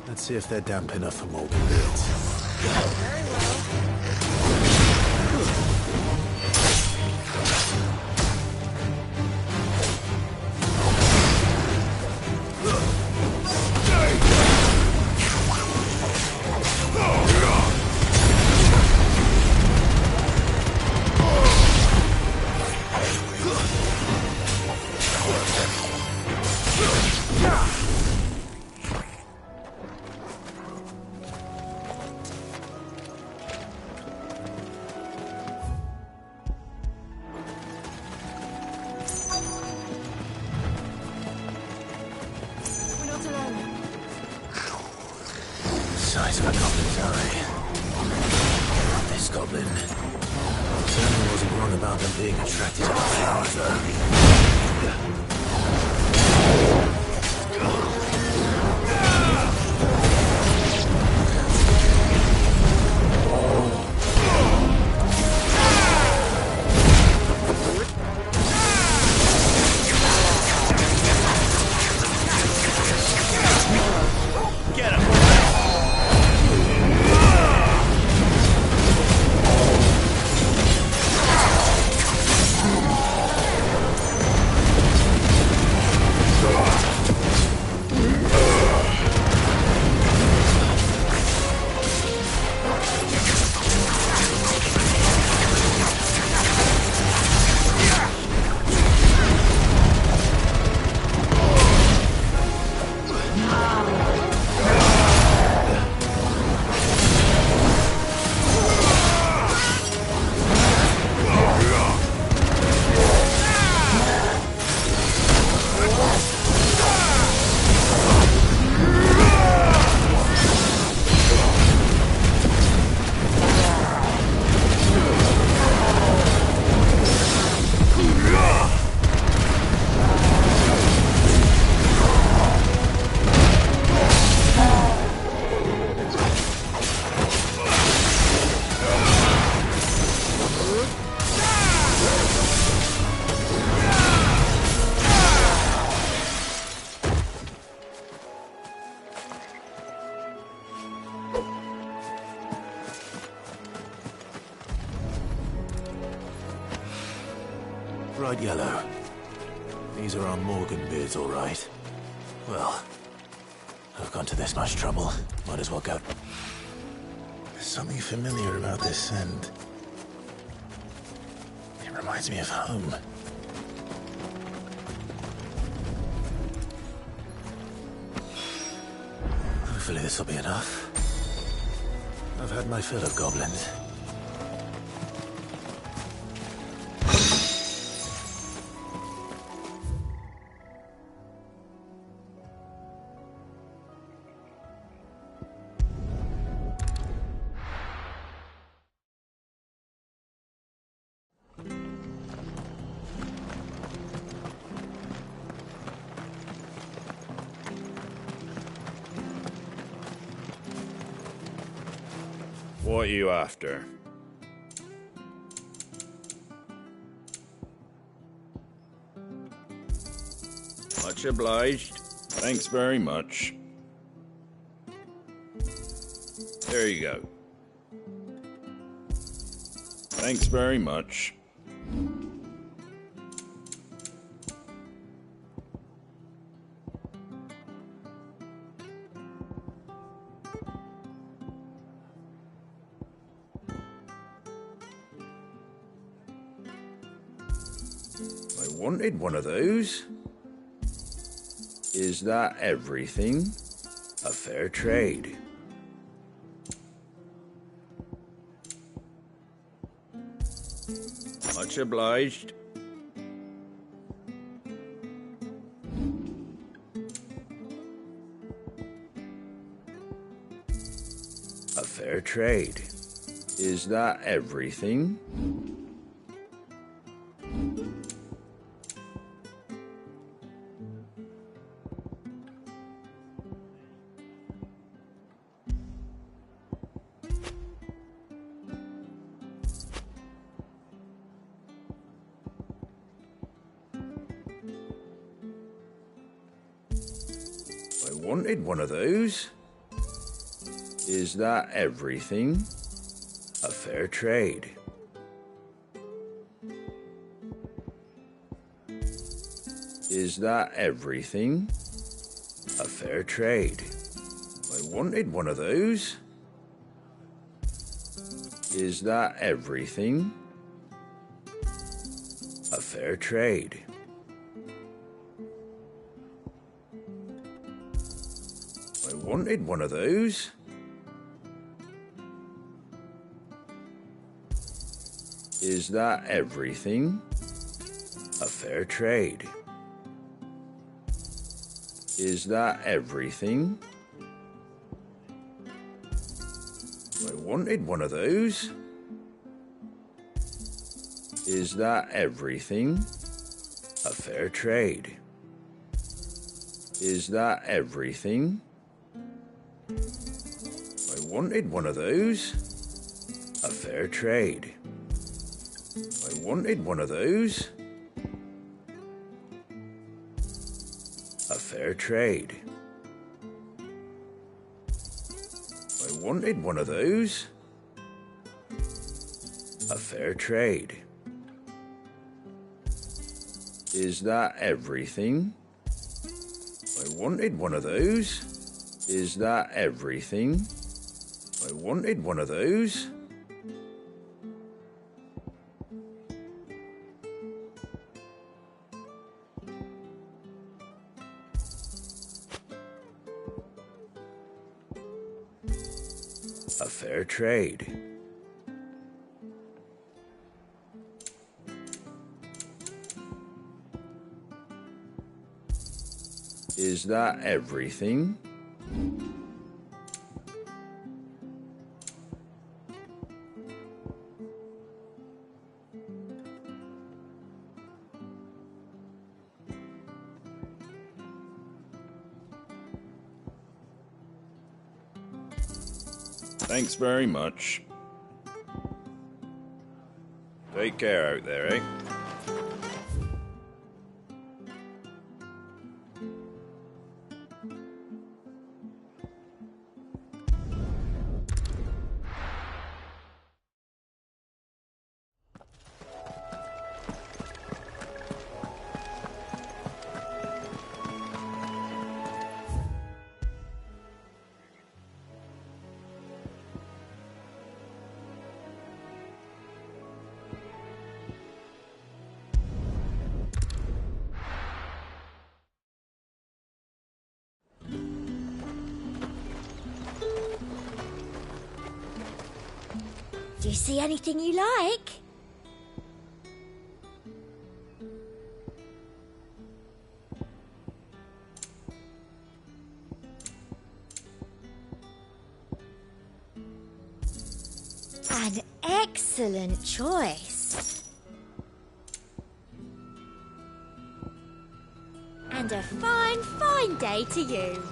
Let's see if they're damp enough for Morgan Beards. Size of a goblin's eye. This goblin certainly wasn't wrong about them being attracted to the flowers, though. Bright yellow. These are our Morgan beards, all right. Well, I've gone to this much trouble. Might as well go. There's something familiar about this scent. It reminds me of home. Hopefully this will be enough. I've had my fill of goblins. What are you after? Much obliged. Thanks very much. There you go. Thanks very much. I wanted one of those. Is that everything? A fair trade. Much obliged. A fair trade. Is that everything? I wanted one of those. Is that everything? A fair trade. Is that everything? A fair trade. I wanted one of those. Is that everything? A fair trade. I wanted one of those. Is that everything? A fair trade. Is that everything? I wanted one of those. Is that everything? A fair trade. Is that everything? I wanted one of those. A fair trade. I wanted one of those. A fair trade. I wanted one of those. A fair trade. Is that everything? I wanted one of those. Is that everything? I wanted one of those. A fair trade. Is that everything? Thanks very much. Take care out there, eh? Do you see anything you like? An excellent choice. And a fine, fine day to you.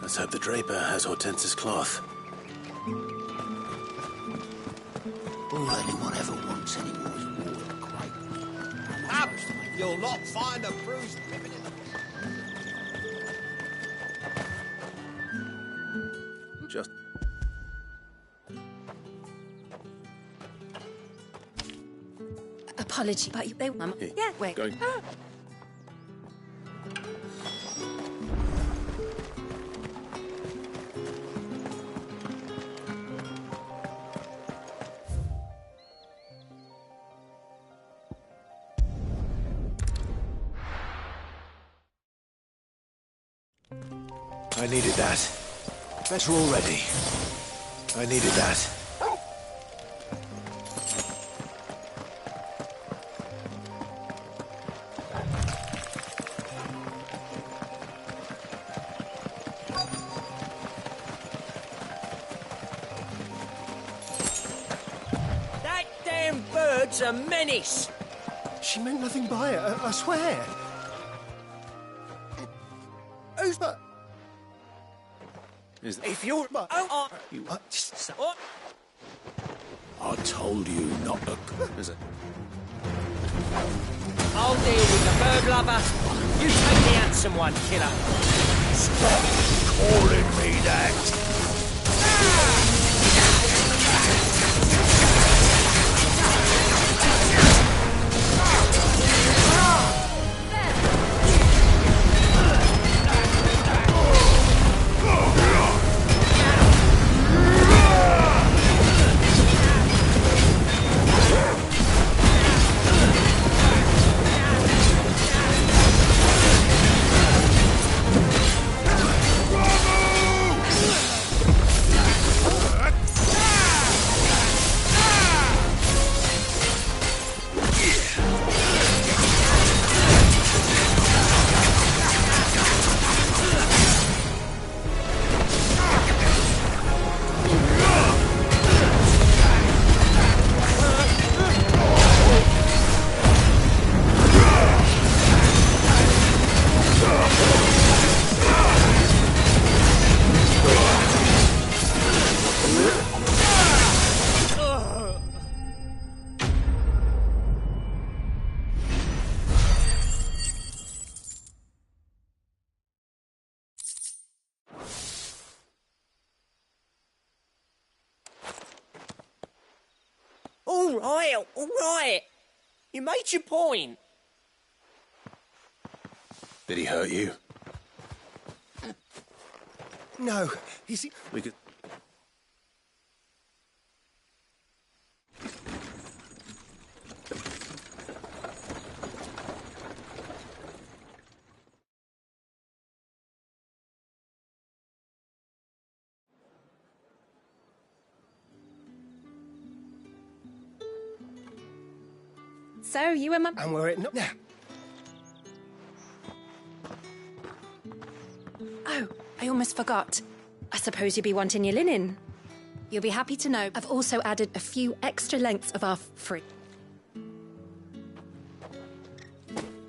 Let's hope the draper has Hortense's cloth. All anyone ever wants anymore is war and quake. Up! You'll not find a bruised ribbon in the... Just... Apology, but they... Hey, yeah, wait. going. I needed that. Better already. I needed that. woman's a menace! She meant nothing by it, I swear. Who's that? If you're... Oh, I told you not to... Is it? I'll deal with the bird lover. You take the handsome one, killer. Stop calling me that! All right. You made your point. Did he hurt you? No, he's... We could... So, you and And we're at... Now, Oh, I almost forgot. I suppose you'll be wanting your linen. You'll be happy to know I've also added a few extra lengths of our free.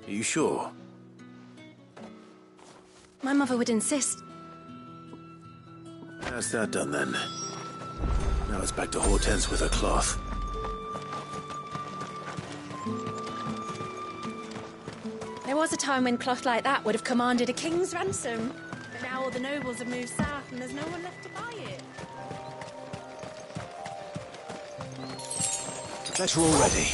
Are you sure? My mother would insist. How's that done then? Now it's back to Hortense with her cloth. There was a time when cloth like that would have commanded a king's ransom. But now all the nobles have moved south and there's no one left to buy it. better already.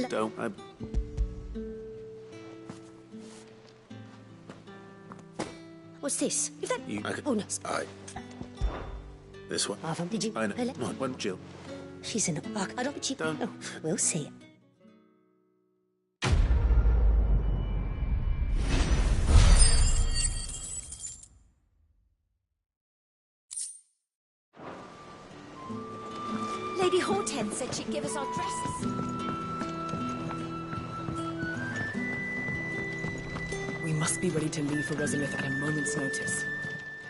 Don't. What's this? Is that... You... Oh, no. This one. Arthur, did you... I know. Hello? No, one, Jill. She's in the park. I don't think she... Don't. Oh, we'll see. Lady Hortense said she'd give us our dresses. We must be ready to leave for Resolith at a moment's notice.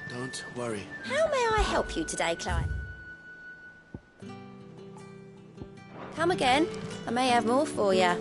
Don't worry. How may I help you today, Clive? Come again. I may have more for you.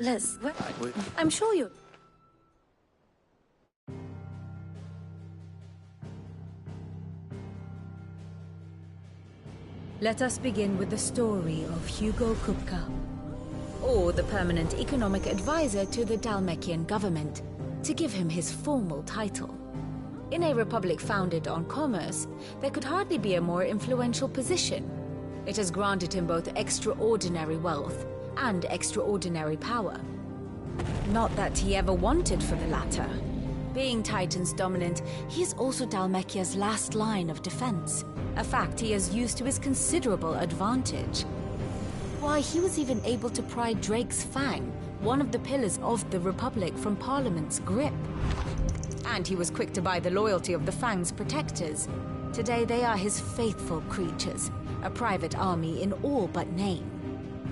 Let's... I'm sure you... Let us begin with the story of Hugo Kupka, or the permanent economic advisor to the Dhalmekian government, to give him his formal title. In a republic founded on commerce, there could hardly be a more influential position. It has granted him both extraordinary wealth and extraordinary power. Not that he ever wanted for the latter. Being Titan's dominant, he is also Dhalmekia's last line of defense, a fact he has used to his considerable advantage. Why, he was even able to pry Drake's Fang, one of the pillars of the Republic, from Parliament's grip. And he was quick to buy the loyalty of the Fang's protectors. Today they are his faithful creatures, a private army in all but name.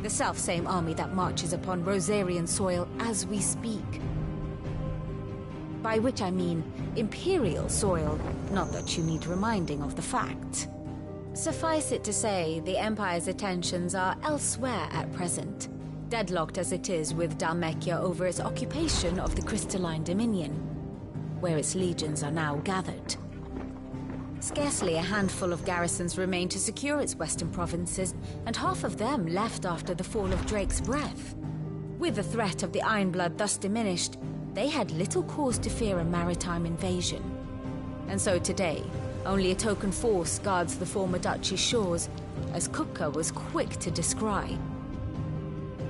The self-same army that marches upon Rosarian soil as we speak. By which I mean Imperial soil, not that you need reminding of the fact. Suffice it to say, the Empire's attentions are elsewhere at present, deadlocked as it is with Dhalmekia over its occupation of the Crystalline Dominion, where its legions are now gathered. Scarcely a handful of garrisons remain to secure its western provinces, and half of them left after the fall of Drake's Breath. With the threat of the Ironblood thus diminished, they had little cause to fear a maritime invasion. And so today, only a token force guards the former duchy's shores, as Kupka was quick to descry.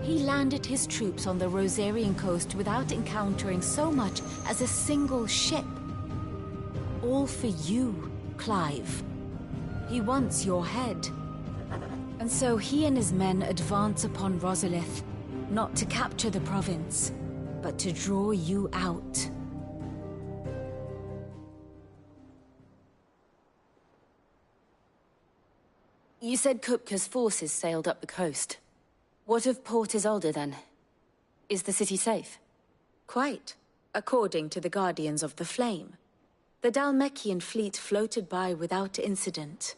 He landed his troops on the Rosarian coast without encountering so much as a single ship. All for you, Clive. He wants your head. And so he and his men advance upon Rosalith, not to capture the province, but to draw you out. You said Kupka's forces sailed up the coast. What of Port Isolde, then? Is the city safe? Quite, according to the Guardians of the Flame. The Dhalmekian fleet floated by without incident.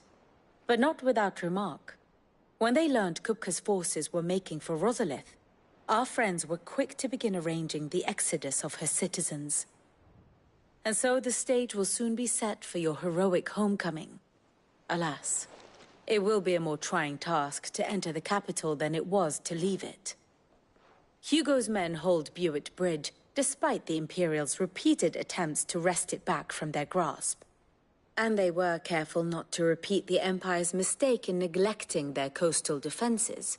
But not without remark. When they learned Kupka's forces were making for Rosalith, our friends were quick to begin arranging the exodus of her citizens. And so the stage will soon be set for your heroic homecoming. Alas, it will be a more trying task to enter the capital than it was to leave it. Hugo's men hold Buet Bridge, despite the Imperials' repeated attempts to wrest it back from their grasp. And they were careful not to repeat the Empire's mistake in neglecting their coastal defenses.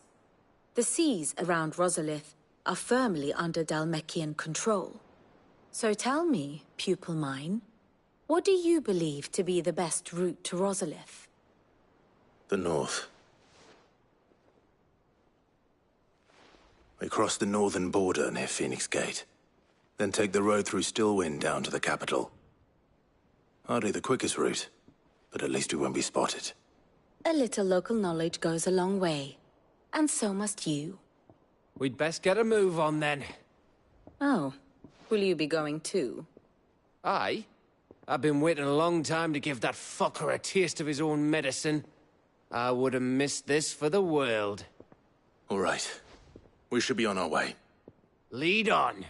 The seas around Rosalith are firmly under Dhalmekian control. So tell me, pupil mine, what do you believe to be the best route to Rosalith? The north. We cross the northern border near Phoenix Gate, then take the road through Stillwind down to the capital. Hardly the quickest route, but at least we won't be spotted. A little local knowledge goes a long way. And so must you. We'd best get a move on, then. Oh, will you be going too? Aye. I've been waiting a long time to give that fucker a taste of his own medicine. I would have missed this for the world. All right. We should be on our way. Lead on.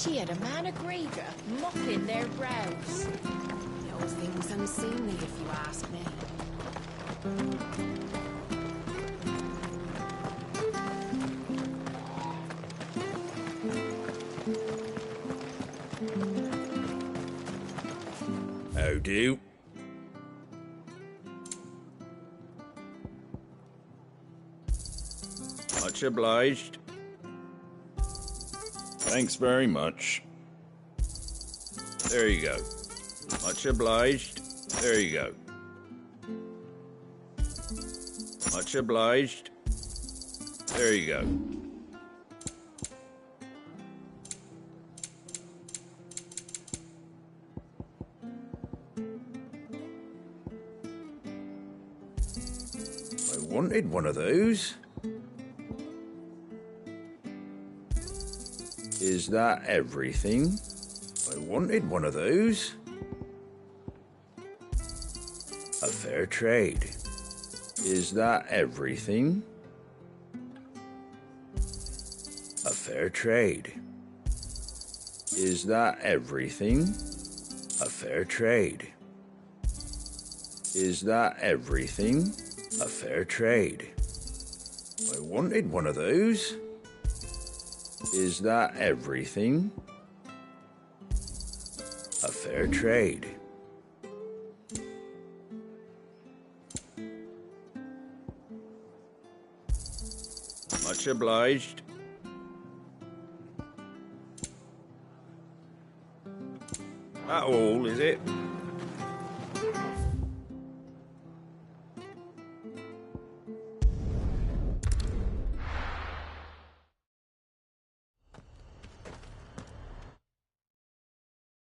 She had a man of Grega mopping their brows. The old thing's unseemly, if you ask me. How do? Much obliged. Thanks very much. There you go. Much obliged. There you go. Much obliged. There you go. I wanted one of those. Is that everything? I wanted one of those. A fair trade. Is that everything? A fair trade. Is that everything? A fair trade. Is that everything? A fair trade. I wanted one of those. Is that everything? A fair trade. Much obliged. That all, is it?